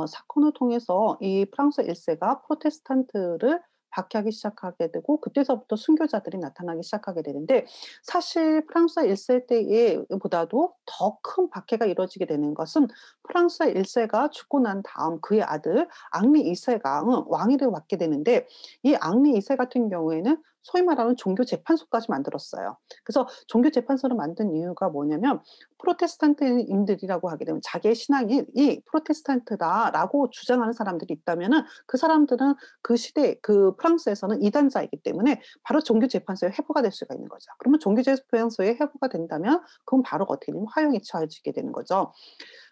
사건을 통해서 이 프랑스 1 세가 프로테스탄트를 박해하기 시작하게 되고 그때서부터 순교자들이 나타나기 시작하게 되는데 사실 프랑스 1 세 때에 보다도 더 큰 박해가 이루어지게 되는 것은 프랑스 1 세가 죽고 난 다음 그의 아들 앙리 2 세가 왕위를 맡게 되는데 이 앙리 2세 같은 경우에는 소위 말하는 종교 재판소까지 만들었어요. 그래서 종교 재판소를 만든 이유가 뭐냐면 프로테스탄트인들이라고 하게 되면 자기의 신앙이 이 프로테스탄트다라고 주장하는 사람들이 있다면은 그 사람들은 그 시대 그 프랑스에서는 이단자이기 때문에 바로 종교 재판소에 해부가 될 수가 있는 거죠. 그러면 종교 재판소에 해부가 된다면 그건 바로 어떻게 되면 화형이 처해지게 되는 거죠.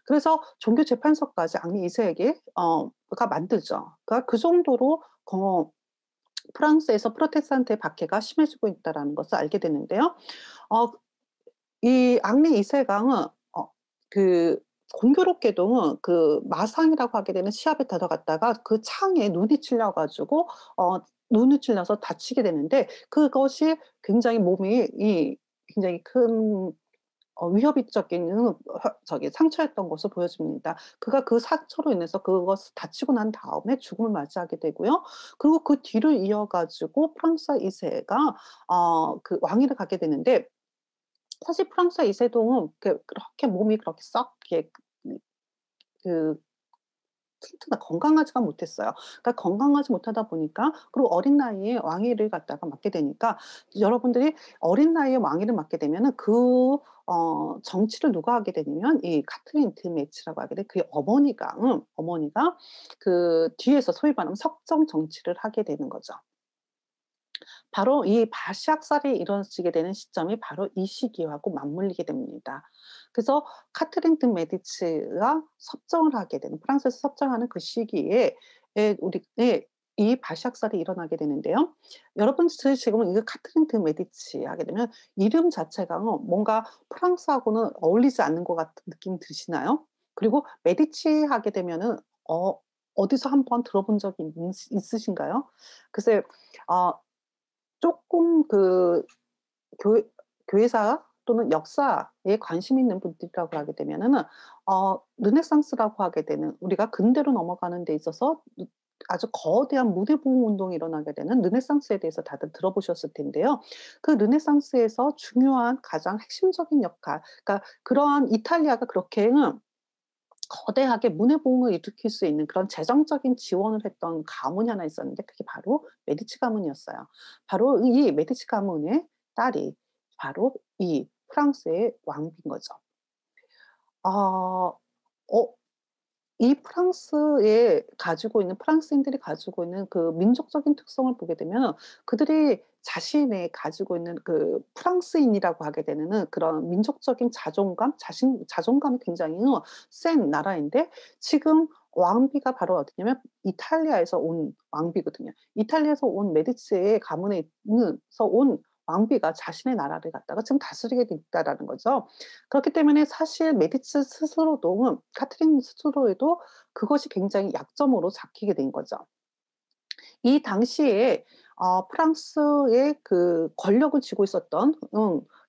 그래서 종교 재판소까지 앙리 2 세에게 가 만들죠. 그러니까 그 정도로 프랑스에서 프로테스탄트의 박해가 심해지고 있다라는 것을 알게 됐는데요. 어 이 앙리 2 세가 그 공교롭게도 그 마상이라고 하게 되는 시합에 들어갔다가 그 창에 눈이 찔려 가지고 눈이 찔려서 다치게 되는데 그것이 굉장히 몸이 굉장히 큰 위협적인 저기 상처였던 것을 보여줍니다. 그가 그 상처로 인해서 그것을 다치고 난 다음에 죽음을 맞이하게 되고요. 그리고 그 뒤를 이어 가지고 프랑스 2 세가 그 왕위를 갖게 되는데 사실 프랑스 2 세도 그렇게 몸이 그렇게 썩 이렇게 그 튼튼하 건강하지가 못했어요. 그러니까 건강하지 못하다 보니까 그리고 어린 나이에 왕위를 갖다가 맡게 되니까 여러분들이 어린 나이에 왕위를 맡게 되면은 정치를 누가 하게 되냐면 이 카트린 드 메치라고 하게 돼 그의 어머니가 그 뒤에서 소위 말하면 석정 정치를 하게 되는 거죠. 바로 이 바시악살이 이루어지게 되는 시점이 바로 이 시기하고 맞물리게 됩니다. 그래서 카트린 드 메디치가 섭정을 하게 되는 프랑스에서 섭정하는 그 시기에 이 바시악살이 일어나게 되는데요. 여러분들 지금은 이거 카트린 드 메디치 하게 되면 이름 자체가 뭔가 프랑스하고는 어울리지 않는 것 같은 느낌 드시나요? 그리고 메디치 하게 되면은 어디서 한번 들어본 적이 있으신가요? 글쎄 어 쪼끔 교회 교회사 또는 역사에 관심 있는 분들이라고 하게 되면은 르네상스라고 하게 되는 우리가 근대로 넘어가는 데 있어서 아주 거대한 무대 보호 운동이 일어나게 되는 르네상스에 대해서 다들 들어보셨을 텐데요. 그 르네상스에서 중요한 가장 핵심적인 역할 그러니까 그러한 이탈리아가 그렇게 거대하게 문해부흥을 일으킬 수 있는 그런 재정적인 지원을 했던 가문이 하나 있었는데 그게 바로 메디치 가문이었어요. 바로 이 메디치 가문의 딸이 바로 이 프랑스의 왕비인 거죠. 아 어 이 프랑스인들이 가지고 있는 그 민족적인 특성을 보게 되면 그들이 자신의 가지고 있는 그 프랑스인이라고 하게 되는 그런 민족적인 자존감이 굉장히 센 나라인데 지금 왕비가 바로 어디냐면 이탈리아에서 온 왕비거든요. 이탈리아에서 온 메디치의 가문에 있는 온 왕비가 자신의 나라를 갖다가 지금 다스리게 됐다라는 거죠. 그렇기 때문에 사실 메디치 스스로도 카트린 스스로에도 그것이 굉장히 약점으로 잡히게 된 거죠. 이 당시에 프랑스의 그 권력을 쥐고 있었던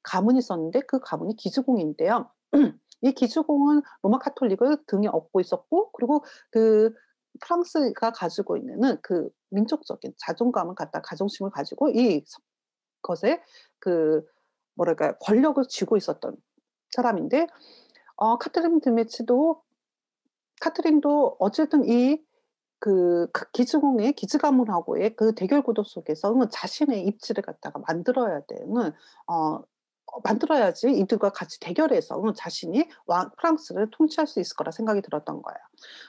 가문이 있었는데 그 가문이 기즈공인데요. 이 기즈공은 로마 가톨릭을 등에 업고 있었고 그리고 그 프랑스가 가지고 있는 그 민족적인 자존감을 갖다 자존심을 가지고 것에 그 뭐랄까요? 권력을 쥐고 있었던 사람인데 카트린 드메치도 카트린도 어쨌든 기즈공의 기즈 가문하고의 그 대결 구도 속에서는 자신의 입지를 갖다가 만들어야 되는 만들어야지 이들과 같이 대결해서 자신이 왕 프랑스를 통치할 수 있을 거라 생각이 들었던 거예요.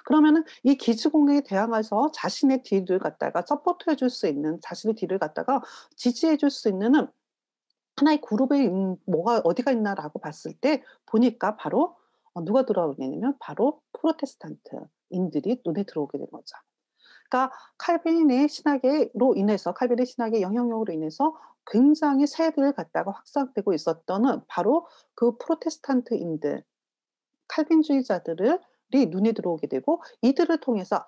그러면은 이 기즈공에 대항해서 자신의 뒤를 갖다가 서포트해 줄 수 있는 자신의 뒤를 갖다가 지지해 줄 수 있는 하나의 그룹에 뭐가 어디가 있나라고 봤을 때 보니까 바로 누가 들어오냐면 바로 프로테스탄트인들이 눈에 들어오게 된 거죠. 그러니까 칼빈의 신학의 영향력으로 인해서 굉장히 세대를 갖다가 확산되고 있었던 바로 그 프로테스탄트인들 칼빈주의자들을 눈에 들어오게 되고 이들을 통해서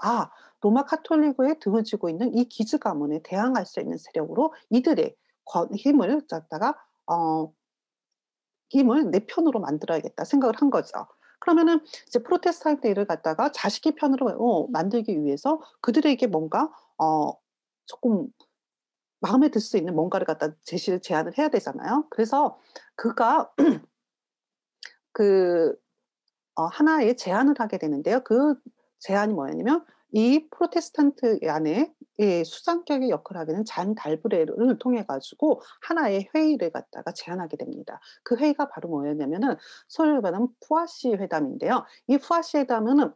로마 카톨릭에 등을 쥐고 있는 이 기즈 가문에 대항할 수 있는 세력으로 이들의 힘을 갖다가 힘을 내 편으로 만들어야겠다 생각을 한 거죠. 그러면은 이제 프로테스탄트를 갖다가 자식의 편으로 만들기 위해서 그들에게 뭔가 조금 마음에 들 수 있는 뭔가를 갖다 제안을 해야 되잖아요. 그래서 그가 그 하나의 제안을 하게 되는데요. 그 제안이 뭐였냐면 이 프로테스탄트 안에 수장격의 역할을 하게 된 잔 달브레를 통해 가지고 하나의 회의를 갖다가 제안하게 됩니다. 그 회의가 바로 뭐였냐면은 소위 말하는 푸아시 회담인데요. 이 푸아시 회담은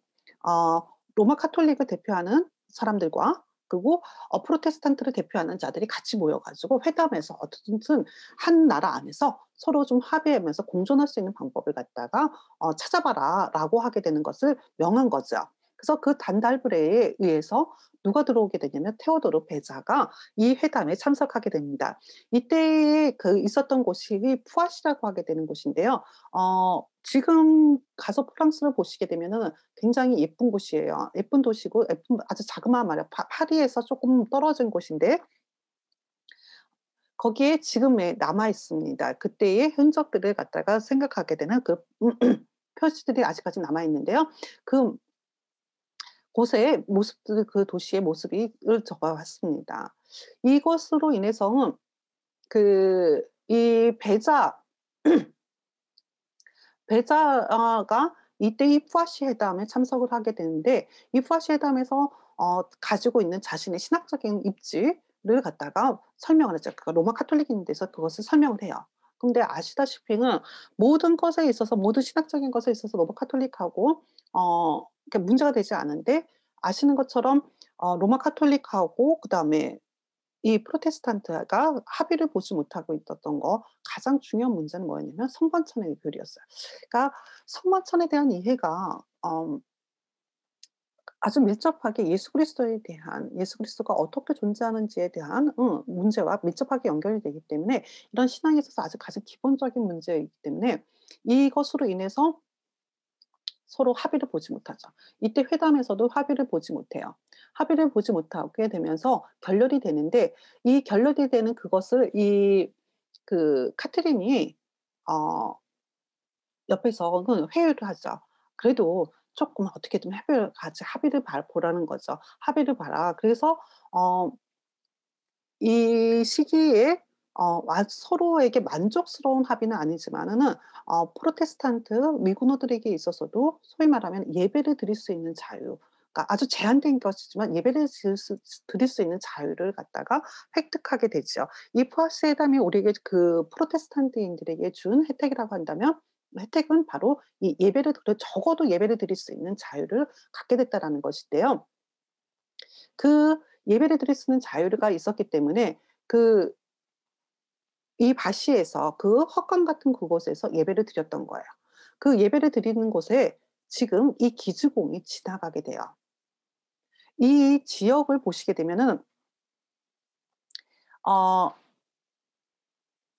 로마 카톨릭을 대표하는 사람들과 그리고 프로테스탄트를 대표하는 자들이 같이 모여 가지고 회담해서 어떻든 한 나라 안에서 서로 좀 합의하면서 공존할 수 있는 방법을 갖다가 "찾아봐라."라고 하게 되는 것을 명한 거죠. 그래서 그 단달브레에 의해서 누가 들어오게 되냐면 테오도르 베자가 이 회담에 참석하게 됩니다. 이때에 있었던 곳이 푸아시라고 하게 되는 곳인데요. 지금 가서 프랑스를 보시게 되면은 굉장히 예쁜 곳이에요. 예쁜 도시고 아주 자그마한 말이에요. 파리에서 쪼끔 떨어진 곳인데 거기에 지금 남아 있습니다. 그때의 흔적들을 갖다가 생각하게 되는 표시들이 아직까지 남아 있는데요. 그 곳의 모습들 그 도시의 모습이 을 적어 왔습니다. 이것으로 인해서 이 베자가 이때 이 푸아시 회담에 참석을 하게 되는데 이 푸아시 회담에서 가지고 있는 자신의 신학적인 입지를 갖다가 설명을 했죠. 그러니까 로마 카톨릭인 데서 그것을 설명을 해요. 근데 아시다시피는 모든 것에 있어서 모든 신학적인 것에 있어서 로마 카톨릭하고 이렇게 문제가 되지 않은데 아시는 것처럼 로마 카톨릭하고 그다음에 이 프로테스탄트가 합의를 보지 못하고 있었던 거 가장 중요한 문제는 뭐였냐면 성만찬의 교리였어요. 그러니까 성만찬에 대한 이해가 아주 밀접하게 예수 그리스도에 대한 예수 그리스도가 어떻게 존재하는지에 대한 문제와 밀접하게 연결이 되기 때문에 이런 신앙에 있어서 아주 가장 기본적인 문제이기 때문에 이것으로 인해서 서로 합의를 보지 못하죠. 이때 회담에서도 합의를 보지 못해요. 합의를 보지 못하게 되면서 결렬이 되는데 이 결렬이 되는 그것을 카트린이 어 옆에서 회의를 하죠. 그래도 쪼끔 어떻게 좀 합의를 보라는 거죠. "합의를 봐라." 그래서 어 이 시기에 서로에게 만족스러운 합의는 아니지만은 프로테스탄트 미군노들에게 있어서도 소위 말하면 예배를 드릴 수 있는 자유, 그러니까 아주 제한된 것이지만 예배를 드릴 수 있는 자유를 갖다가 획득하게 되죠. 이 푸아시 회담이 우리에게 프로테스탄트인들에게 준 혜택이라고 한다면 혜택은 바로 이 적어도 예배를 드릴 수 있는 자유를 갖게 됐다라는 것인데요. 그 예배를 드릴 수 있는 자유가 있었기 때문에 그 이 바시에서 그 헛간 같은 그곳에서 예배를 드렸던 거예요. 그 예배를 드리는 곳에 지금 이 기즈공이 지나가게 돼요. 이 지역을 보시게 되면은 어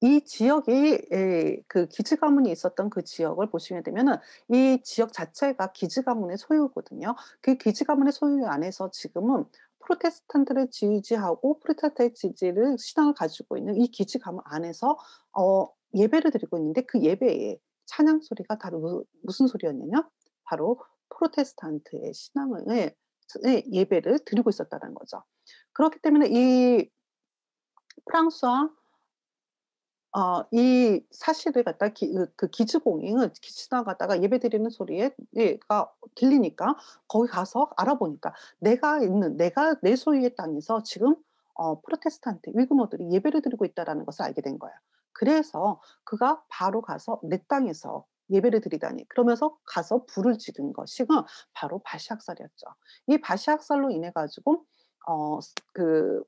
이 지역이 기즈 가문이 있었던 그 지역을 보시게 되면은 이 지역 자체가 기즈 가문의 소유거든요. 그 기즈 가문의 소유 안에서 지금은 프로테스탄트를 지지하고 프로테스탄트의 신앙을 가지고 있는 이 기즈 가문 안에서 예배를 드리고 있는데 그 예배에 찬양 소리가 다 무슨 소리였냐면 바로 프로테스탄트의 신앙을 예배를 드리고 있었다는 거죠. 그렇기 때문에 이 프랑스와 이 사실을 갖다가 기즈공잉을 지나가다가 예배드리는 소리에 가 들리니까 거기 가서 알아보니까 내가 내 소유의 땅에서 지금 프로테스탄트 위그노들이 예배를 드리고 있다라는 것을 알게 된 거예요. 그래서 그가 바로 가서 "내 땅에서 예배를 드리다니." 그러면서 가서 불을 지른 것이 바로 바시학살이었죠. 이 바시학살로 인해 가지고 어 그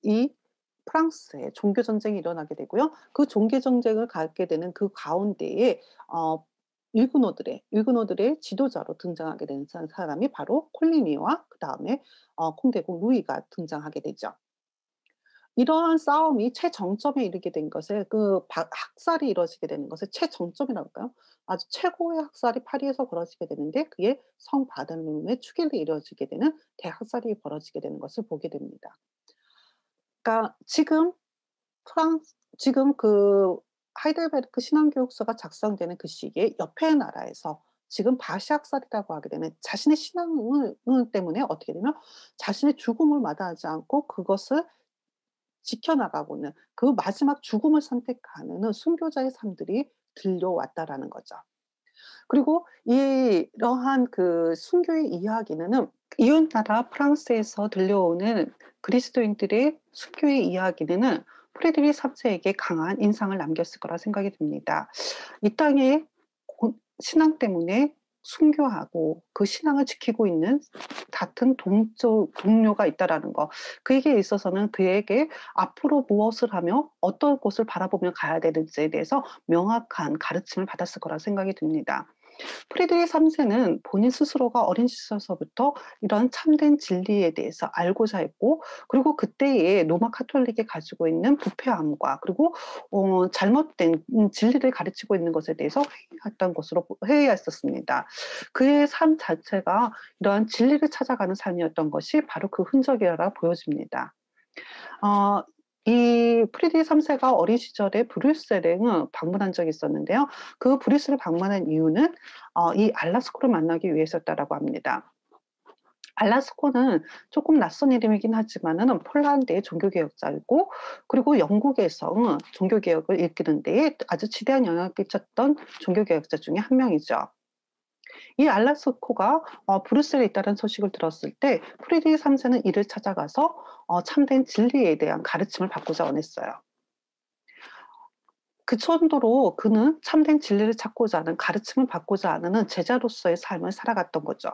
이 프랑스에 종교 전쟁이 일어나게 되고요. 그 종교 전쟁을 갖게 되는 그 가운데에 어 위그노들의 지도자로 등장하게 되는 사람이 바로 콜리니와 그다음에 콩대공 루이가 등장하게 되죠. 이러한 싸움이 최정점에 이르게 된 것을 학살이 이루어지게 되는 것을 최정점이라고 할까요? 아주 최고의 학살이 파리에서 벌어지게 되는데 그게 성 바들름의 축일에 이루어지게 되는 대학살이 벌어지게 되는 것을 보게 됩니다. 그러니까 지금 하이델베르크 신앙교육서가 작성되는 그 시기에 옆의 나라에서 지금 바시학살이라고 하게 되는 자신의 신앙을 때문에 어떻게 되면 자신의 죽음을 마다하지 않고 그것을 지켜나가고는 그 마지막 죽음을 선택하는 순교자의 삶들이 들려왔다라는 거죠. 그리고 이러한 순교의 이야기는 이웃나라 프랑스에서 들려오는 그리스도인들의 순교의 이야기는 프레드리 3 세에게 강한 인상을 남겼을 거라 생각이 듭니다. 이 땅에 신앙 때문에 순교하고 그 신앙을 지키고 있는 같은 동료가 있다라는 거. 그에게 있어서는 그에게 앞으로 무엇을 하며 어떤 곳을 바라보며 가야 되는지에 대해서 명확한 가르침을 받았을 거라 생각이 듭니다. 프레드리 3 세는 본인 스스로가 어린 시절서부터 이런 참된 진리에 대해서 알고자 했고 그리고 그때의 로마 카톨릭이 가지고 있는 부패함과 그리고 잘못된 진리를 가르치고 있는 것에 대해서 회의했던 것으로 회의했었습니다. 그의 삶 자체가 이러한 진리를 찾아가는 삶이었던 것이 바로 그 흔적이라 보여집니다. 이 프레드리 3 세가 어린 시절에 브뤼셀에 방문한 적이 있었는데요. 그 브뤼셀을 방문한 이유는 이 알라스코를 만나기 위해서였다라고 합니다. 알라스코는 조금 낯선 이름이긴 하지만은 폴란드의 종교개혁자이고 그리고 영국에서 종교개혁을 이끄는 데에 아주 지대한 영향을 끼쳤던 종교개혁자 중에 한 명이죠. 이 알라스코가 브뤼셀에 있다는 소식을 들었을 때 프레드리 3 세는 이를 찾아가서 참된 진리에 대한 가르침을 받고자 원했어요. 그 정도로 그는 참된 진리를 찾고자 하는 가르침을 받고자 하는 제자로서의 삶을 살아갔던 거죠.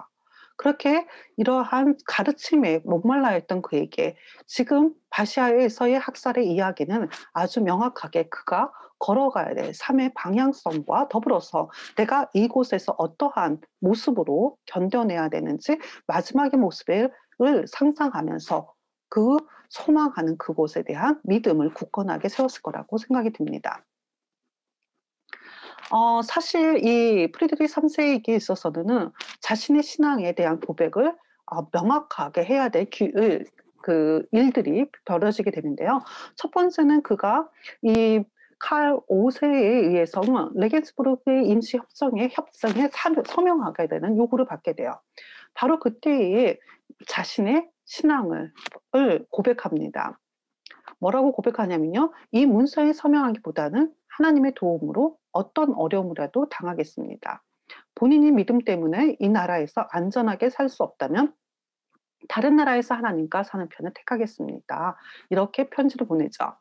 그렇게 이러한 가르침에 목말라 있던 그에게 지금 바시아에서의 학살의 이야기는 아주 명확하게 그가 걸어가야 될 삶의 방향성과 더불어서 내가 이곳에서 어떠한 모습으로 견뎌내야 되는지 마지막의 모습을 상상하면서 그 소망하는 그곳에 대한 믿음을 굳건하게 세웠을 거라고 생각이 듭니다. 사실 이 프리드리 3 세에게 있어서는 자신의 신앙에 대한 고백을 명확하게 해야 될 일들이 벌어지게 되는데요. 첫 번째는 그가 이 칼 5 세에 의해서 레겐스부르크의 임시 협정에 서명하게 되는 요구를 받게 돼요. 바로 그때에 자신의 신앙을 고백합니다. 뭐라고 고백하냐면요. 이 문서에 서명하기보다는 하나님의 도움으로 어떤 어려움이라도 당하겠습니다. 본인이 믿음 때문에 이 나라에서 안전하게 살 수 없다면 다른 나라에서 하나님과 사는 편을 택하겠습니다. 이렇게 편지를 보내죠.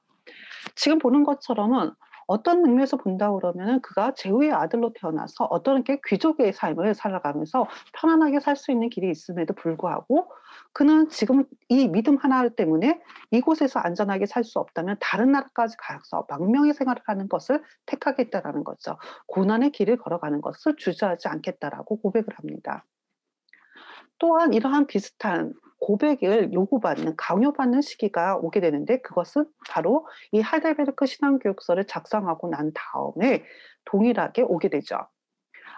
지금 보는 것처럼은 어떤 의미에서 본다 그러면은 그가 제후의 아들로 태어나서 어떤 게 귀족의 삶을 살아가면서 편안하게 살 수 있는 길이 있음에도 불구하고 그는 지금 이 믿음 하나 때문에 이곳에서 안전하게 살 수 없다면 다른 나라까지 가서 망명의 생활을 하는 것을 택하겠다라는 거죠. 고난의 길을 걸어가는 것을 주저하지 않겠다라고 고백을 합니다. 또한 이러한 비슷한 고백을 요구받는 강요받는 시기가 오게 되는데 그것은 바로 이 하이델베르크 신앙교육서를 작성하고 난 다음에 동일하게 오게 되죠.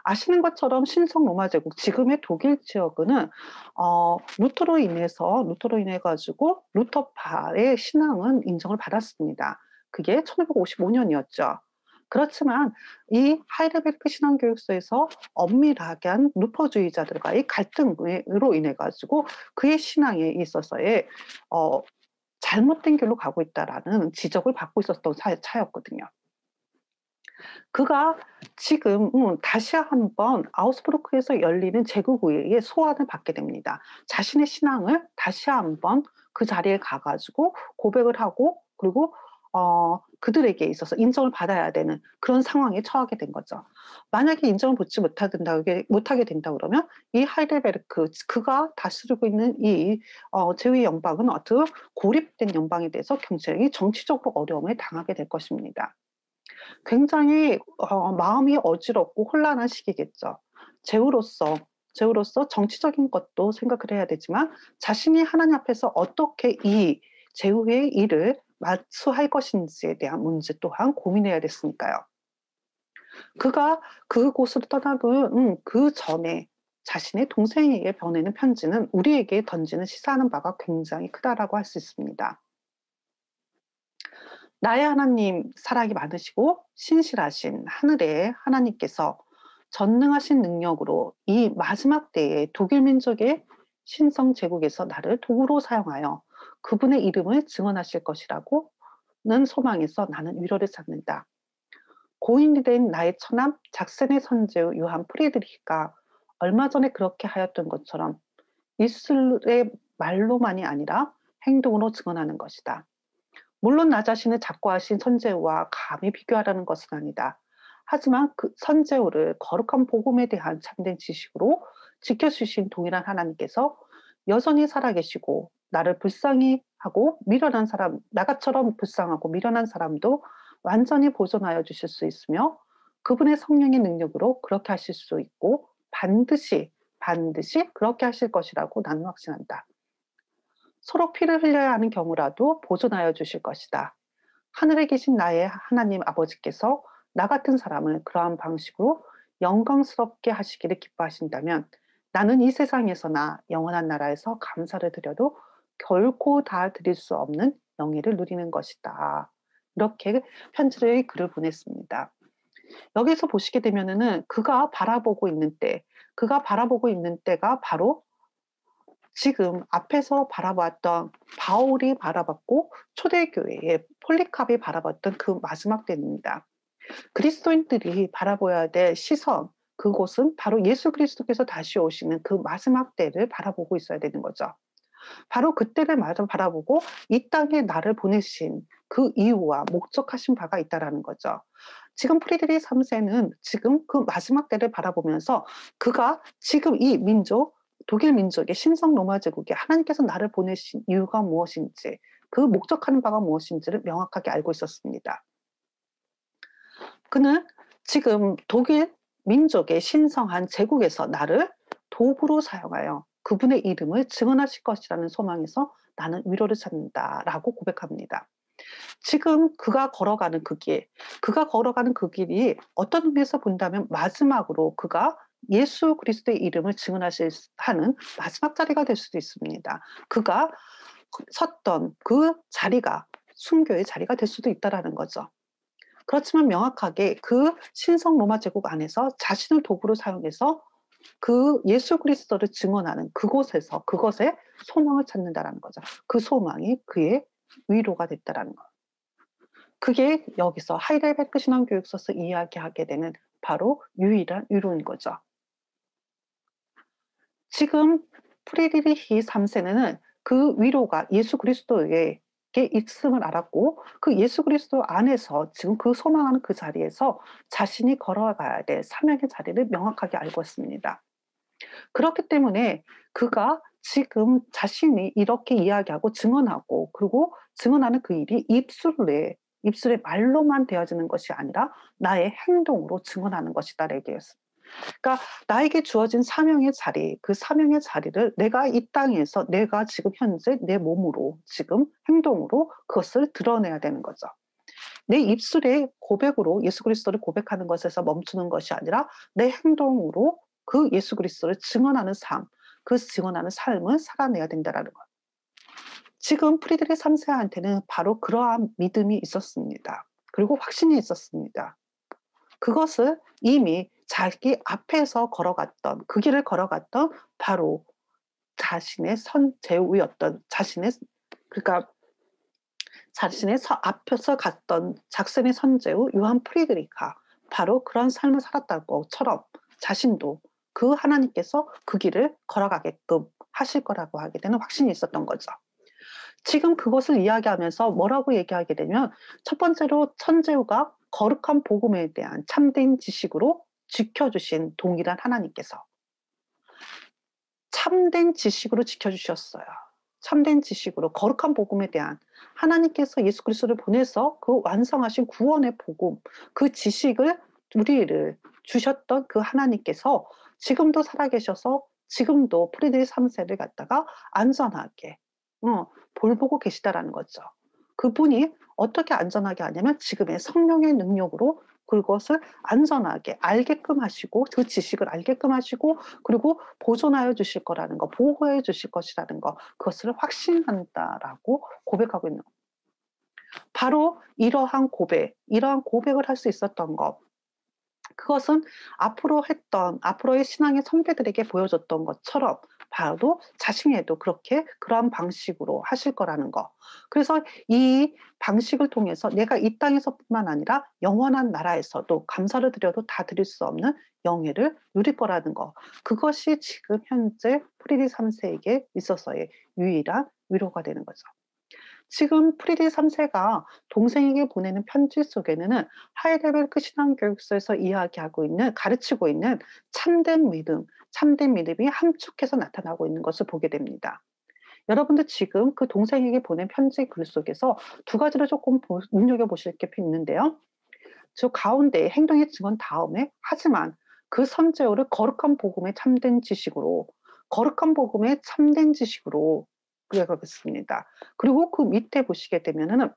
아시는 것처럼 신성 로마 제국 지금의 독일 지역은 루터로 인해 가지고 루터파의 신앙은 인정을 받았습니다. 그게 1555 년이었죠. 그렇지만 이 하이델베르크 신앙교육서에서 엄밀하게 한 루터주의자들과의 갈등으로 인해 가지고 그의 신앙에 있어서의 잘못된 길로 가고 있다라는 지적을 받고 있었던 차였거든요. 그가 지금 다시 한번 아우스부르크에서 열리는 제국의회의 소환을 받게 됩니다. 자신의 신앙을 다시 한번 그 자리에 가 가지고 고백을 하고 그리고 그들에게 있어서 인정을 받아야 되는 그런 상황에 처하게 된 거죠. 만약에 인정을 받지 못하게 된다 그러면 이 하이델베르크 그가 다스리고 있는 이 제후의 연방은 어떤 고립된 연방에 대해서 굉장히 정치적으로 어려움을 당하게 될 것입니다. 굉장히 마음이 어지럽고 혼란한 시기겠죠. 제후로서 정치적인 것도 생각을 해야 되지만 자신이 하나님 앞에서 어떻게 이 제후의 일을 맞수할 것인지에 대한 문제 또한 고민해야 됐으니까요. 그가 그곳으로 떠나던 그 전에 자신의 동생에게 보내는 편지는 우리에게 던지는 시사하는 바가 굉장히 크다라고 할 수 있습니다. 나의 하나님, 사랑이 많으시고 신실하신 하늘의 하나님께서 전능하신 능력으로 이 마지막 때에 독일 민족의 신성 제국에서 나를 도구로 사용하여 그분의 이름을 증언하실 것이라고는 소망에서 나는 위로를 찾는다. 고인이 된 나의 처남 작센의 선제우 요한 프리드리히가 얼마 전에 그렇게 하였던 것처럼 입술의 말로만이 아니라 행동으로 증언하는 것이다. 물론 나 자신을 작고하신 선제우와 감히 비교하라는 것은 아니다. 하지만 그 선제우를 거룩한 복음에 대한 참된 지식으로 지켜주신 동일한 하나님께서 여전히 살아계시고 나를 불쌍히 하고 미련한 사람, 나같처럼 불쌍하고 미련한 사람도 완전히 보존하여 주실 수 있으며 그분의 성령의 능력으로 그렇게 하실 수 있고 반드시 그렇게 하실 것이라고 나는 확신한다. 서로 피를 흘려야 하는 경우라도 보존하여 주실 것이다. 하늘에 계신 나의 하나님 아버지께서 나 같은 사람을 그러한 방식으로 영광스럽게 하시기를 기뻐하신다면 나는 이 세상에서나 영원한 나라에서 감사를 드려도 결코 다 드릴 수 없는 영예를 누리는 것이다. 이렇게 편지를 글을 보냈습니다. 여기서 보시게 되면은 그가 바라보고 있는 때가 바로 지금 앞에서 바라봤던 바울이 바라봤고 초대교회의 폴리캅이 바라봤던 그 마지막 때입니다. 그리스도인들이 바라봐야 될 시선, 그곳은 바로 예수 그리스도께서 다시 오시는 그 마지막 때를 바라보고 있어야 되는 거죠. 바로 그때를 바라보고 이 땅에 나를 보내신 그 이유와 목적하신 바가 있다라는 거죠. 지금 프리드리히 3세는 지금 그 마지막 때를 바라보면서 그가 지금 이 민족, 독일 민족의 신성 로마 제국에 하나님께서 나를 보내신 이유가 무엇인지, 그 목적하는 바가 무엇인지를 명확하게 알고 있었습니다. 그는 지금 독일 민족의 신성한 제국에서 나를 도구로 사용하여 그분의 이름을 증언하실 것이라는 소망에서 나는 위로를 찾는다라고 고백합니다. 지금 그가 걸어가는 그 길이 어떤 의미에서 본다면 마지막으로 그가 예수 그리스도의 이름을 하는 마지막 자리가 될 수도 있습니다. 그가 섰던 그 자리가 순교의 자리가 될 수도 있다라는 거죠. 그렇지만 명확하게 그 신성 로마 제국 안에서 자신을 도구로 사용해서 그 예수 그리스도를 증언하는 그것에 소망을 찾는다라는 거죠. 그 소망이 그의 위로가 됐다라는 거. 그게 여기서 하이델베르크 신앙교육서에서 이야기하게 되는 바로 유일한 위로인 거죠. 지금 프리드리히 3세는 그 위로가 예수 그리스도에게 있음을 알았고 그 예수 그리스도 안에서 지금 그 소망하는 그 자리에서 자신이 걸어가야 될 사명의 자리를 명확하게 알고 있습니다. 그렇기 때문에 그가 지금 자신이 이렇게 이야기하고 증언하고 그리고 증언하는 그 일이 입술의 말로만 되어지는 것이 아니라 나의 행동으로 증언하는 것이다 얘기했습니다. 그러니까 나에게 주어진 사명의 자리, 그 사명의 자리를 내가 이 땅에서 내가 지금 현재 내 몸으로 지금 행동으로 그것을 드러내야 되는 거죠. 내 입술의 고백으로 예수 그리스도를 고백하는 것에서 멈추는 것이 아니라 내 행동으로 그 예수 그리스도를 증언하는 삶, 그 증언하는 삶을 살아내야 된다라는 것. 지금 프리드리히 3세한테는 바로 그러한 믿음이 있었습니다. 그리고 확신이 있었습니다. 그것을 이미 자기 앞에서 걸어갔던 그 길을 걸어갔던 바로 자신의 선제우였던 앞에서 갔던 작센의 선제우 요한 프리드리히가 바로 그런 삶을 살았다는 것처럼 자신도 그 하나님께서 그 길을 걸어가게끔 하실 거라고 하게 되는 확신이 있었던 거죠. 지금 그것을 이야기하면서 뭐라고 얘기하게 되면 첫 번째로 선제우가 거룩한 복음에 대한 참된 지식으로 지켜주신 동일한 하나님께서 참된 지식으로 지켜주셨어요. 참된 지식으로 거룩한 복음에 대한 하나님께서 예수 그리스도를 보내서 그 완성하신 구원의 복음, 그 지식을 우리를 주셨던 그 하나님께서 지금도 살아계셔서 지금도 프리드리히 3세를 갖다가 안전하게 볼 보고 계시다라는 거죠. 그분이 어떻게 안전하게 하냐면 지금의 성령의 능력으로 그것을 안전하게 알게끔 하시고 그 지식을 알게끔 하시고 그리고 보존하여 주실 거라는 거, 보호해 주실 것이라는 거 그것을 확신한다라고 고백하고 있는 거. 바로 이러한 고백을 할 수 있었던 것. 그것은 앞으로의 신앙의 선배들에게 보여줬던 것처럼 바로 자신에도 그렇게 그러한 방식으로 하실 거라는 거. 그래서 이 방식을 통해서 내가 이 땅에서뿐만 아니라 영원한 나라에서도 감사를 드려도 다 드릴 수 없는 영예를 누릴 거라는 거. 그것이 지금 현재 프리디 3세에게 있어서의 유일한 위로가 되는 거죠. 지금 프리디 3세가 동생에게 보내는 편지 속에는 하이델베르크 신앙교육서에서 가르치고 있는 참된 믿음이 함축해서 나타나고 있는 것을 보게 됩니다. 여러분도 지금 그 동생에게 보낸 편지 글 속에서 두 가지를 조금 눈여겨보실 게 있는데요. 저 가운데 행동의 증언 다음에 하지만 그 선제어를 거룩한 복음의 참된 지식으로 그려가겠습니다. 그리고 그 밑에 보시게 되면은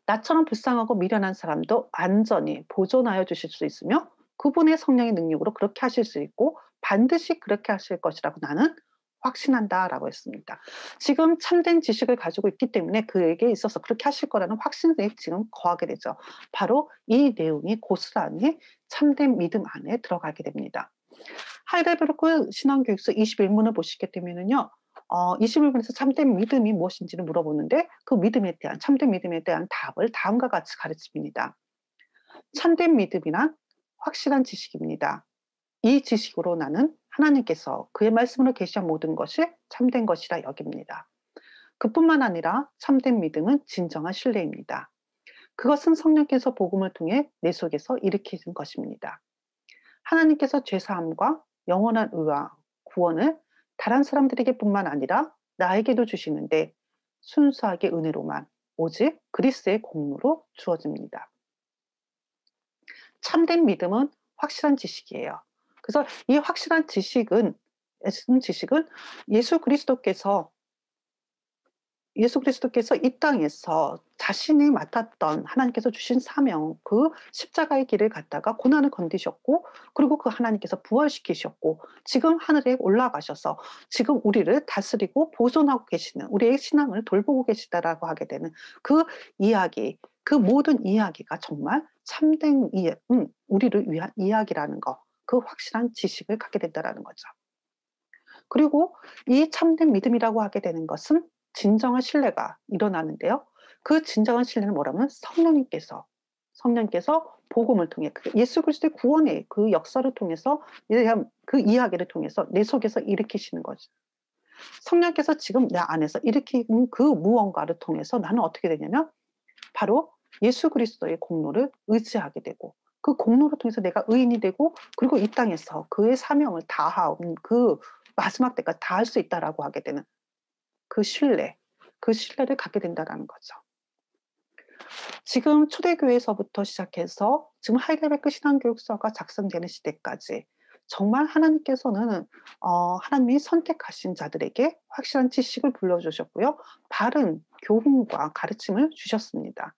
나처럼 불쌍하고 미련한 사람도 안전히 보존하여 주실 수 있으며 그분의 성령의 능력으로 그렇게 하실 수 있고 반드시 그렇게 하실 것이라고 나는 확신한다라고 했습니다. 지금 참된 지식을 가지고 있기 때문에 그에게 있어서 그렇게 하실 거라는 확신에 지금 거하게 되죠. 바로 이 내용이 고스란히 참된 믿음 안에 들어가게 됩니다. 하이델베르크 신앙교육서 21문을 보시게 되면은요. 21문에서 참된 믿음이 무엇인지를 물어보는데 참된 믿음에 대한 답을 다음과 같이 가르칩니다. 참된 믿음이란 확실한 지식입니다. 이 지식으로 나는 하나님께서 그의 말씀으로 계시한 모든 것이 참된 것이라 여깁니다. 그뿐만 아니라 참된 믿음은 진정한 신뢰입니다. 그것은 성령께서 복음을 통해 내 속에서 일으키는 것입니다. 하나님께서 죄사함과 영원한 의와 구원을 다른 사람들에게뿐만 아니라 나에게도 주시는데 순수하게 은혜로만 오직 그리스도의 공로로 주어집니다. 참된 믿음은 확실한 지식이에요. 그래서 이 확실한 지식은 예수 그리스도께서 이 땅에서 자신이 맡았던 하나님께서 주신 사명, 그 십자가의 길을 갔다가 고난을 건디셨고 그리고 그 하나님께서 부활시키셨고 지금 하늘에 올라가셔서 지금 우리를 다스리고 보존하고 계시는 우리의 신앙을 돌보고 계시다라고 하게 되는 그 이야기, 그 모든 이야기가 정말 참된 우리를 위한 이야기라는 거, 그 확실한 지식을 갖게 된다라는 거죠. 그리고 이 참된 믿음이라고 하게 되는 것은 진정한 신뢰가 일어나는데요. 그 진정한 신뢰는 뭐라면 성령님께서 복음을 통해 예수 그리스도의 구원의 그 역사를 통해서 그 이야기를 통해서 내 속에서 일으키시는 거죠. 성령께서 지금 내 안에서 일으키는 그 무언가를 통해서 나는 어떻게 되냐면 바로 예수 그리스도의 공로를 의지하게 되고 그 공로를 통해서 내가 의인이 되고 그리고 이 땅에서 그의 사명을 다하는 그 마지막 때까지 다할 수 있다라고 하게 되는 그 신뢰를 갖게 된다라는 거죠. 지금 초대교회에서부터 시작해서 지금 하이델베르크 신앙교육서가 작성되는 시대까지 정말 하나님께서는 하나님이 선택하신 자들에게 확실한 지식을 불러주셨고요. 바른 교훈과 가르침을 주셨습니다.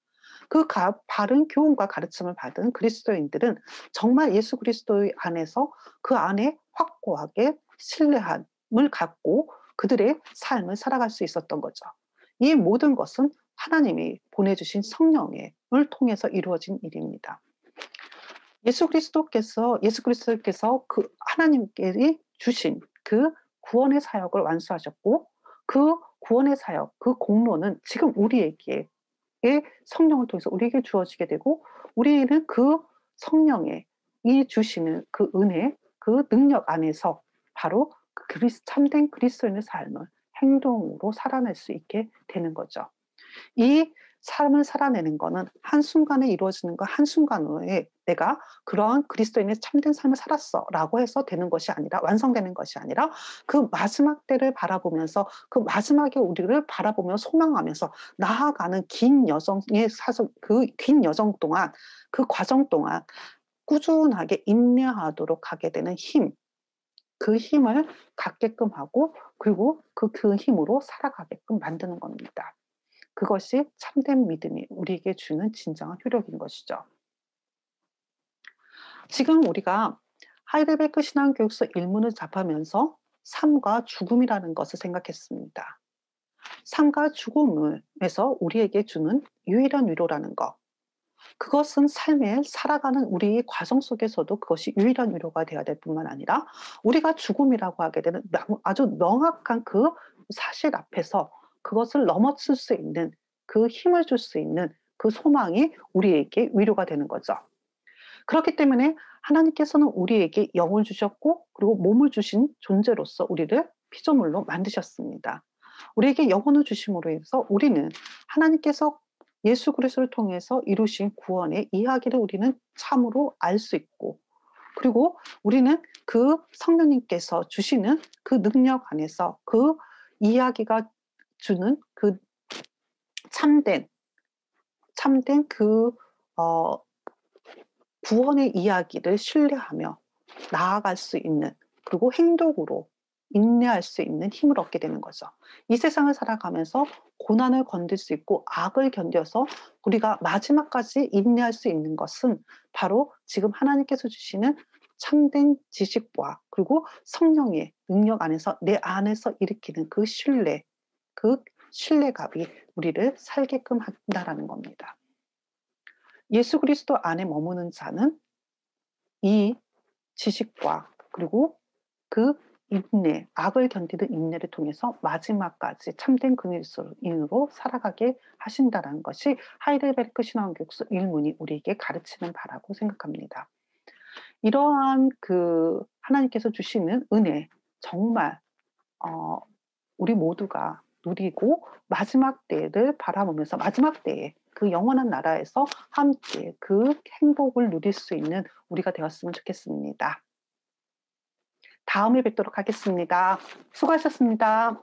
그 바른 교훈과 가르침을 받은 그리스도인들은 정말 예수 그리스도 안에서 그 안에 확고하게 신뢰함을 갖고 그들의 삶을 살아갈 수 있었던 거죠. 이 모든 것은 하나님이 보내주신 성령을 통해서 이루어진 일입니다. 예수 그리스도께서 그 하나님께 주신 그 구원의 사역을 완수하셨고 그 구원의 사역, 그 공로는 지금 우리에게 성령을 통해서 우리에게 주어지게 되고 우리는 그 성령의 이 주시는 그 은혜, 그 능력 안에서 바로 참된 그리스도인의 삶을 행동으로 살아낼 수 있게 되는 거죠. 이 삶을 살아내는 거는 한순간에 이루어지는 거 한순간에 내가 그러한 그리스도인의 참된 삶을 살았어라고 해서 되는 것이 아니라 완성되는 것이 아니라 그 마지막 때를 바라보면서 그 마지막에 우리를 바라보며 소망하면서 나아가는 그 긴 여정 동안 그 과정 동안 꾸준하게 인내하도록 하게 되는 그 힘을 갖게끔 하고 그리고 그 힘으로 살아가게끔 만드는 겁니다. 그것이 참된 믿음이 우리에게 주는 진정한 효력인 것이죠. 지금 우리가 하이델베르크 신앙교육서 일문을 접하면서 삶과 죽음이라는 것을 생각했습니다. 삶과 죽음에서 우리에게 주는 유일한 위로라는 것. 그것은 삶에 살아가는 우리의 과정 속에서도 그것이 유일한 위로가 되어야 될 뿐만 아니라 우리가 죽음이라고 하게 되는 아주 명확한 그 사실 앞에서 그것을 넘어설 수 있는 그 힘을 줄 수 있는 그 소망이 우리에게 위로가 되는 거죠. 그렇기 때문에 하나님께서는 우리에게 영을 주셨고 그리고 몸을 주신 존재로서 우리를 피조물로 만드셨습니다. 우리에게 영혼을 주심으로 해서 우리는 하나님께서 예수 그리스도를 통해서 이루신 구원의 이야기를 우리는 참으로 알 수 있고 그리고 우리는 그 성령님께서 주시는 그 능력 안에서 그 이야기가 주는 그 참된 그 구원의 이야기를 신뢰하며 나아갈 수 있는 그리고 행동으로 인내할 수 있는 힘을 얻게 되는 거죠. 이 세상을 살아가면서 고난을 견딜 수 있고 악을 견뎌서 우리가 마지막까지 인내할 수 있는 것은 바로 지금 하나님께서 주시는 참된 지식과 그리고 성령의 능력 안에서 내 안에서 일으키는 그 신뢰감이 우리를 살게끔 한다라는 겁니다. 예수 그리스도 안에 머무는 자는 이 지식과 그리고 그 인내, 악을 견디는 인내를 통해서 마지막까지 참된 그리스도인으로 살아가게 하신다는 것이 하이델베르크 신앙교육서 1문이 우리에게 가르치는 바라고 생각합니다. 이러한 그 하나님께서 주시는 은혜 정말 우리 모두가 누리고 마지막 때를 바라보면서 마지막 때에 그 영원한 나라에서 함께 그 행복을 누릴 수 있는 우리가 되었으면 좋겠습니다. 다음에 뵙도록 하겠습니다. 수고하셨습니다.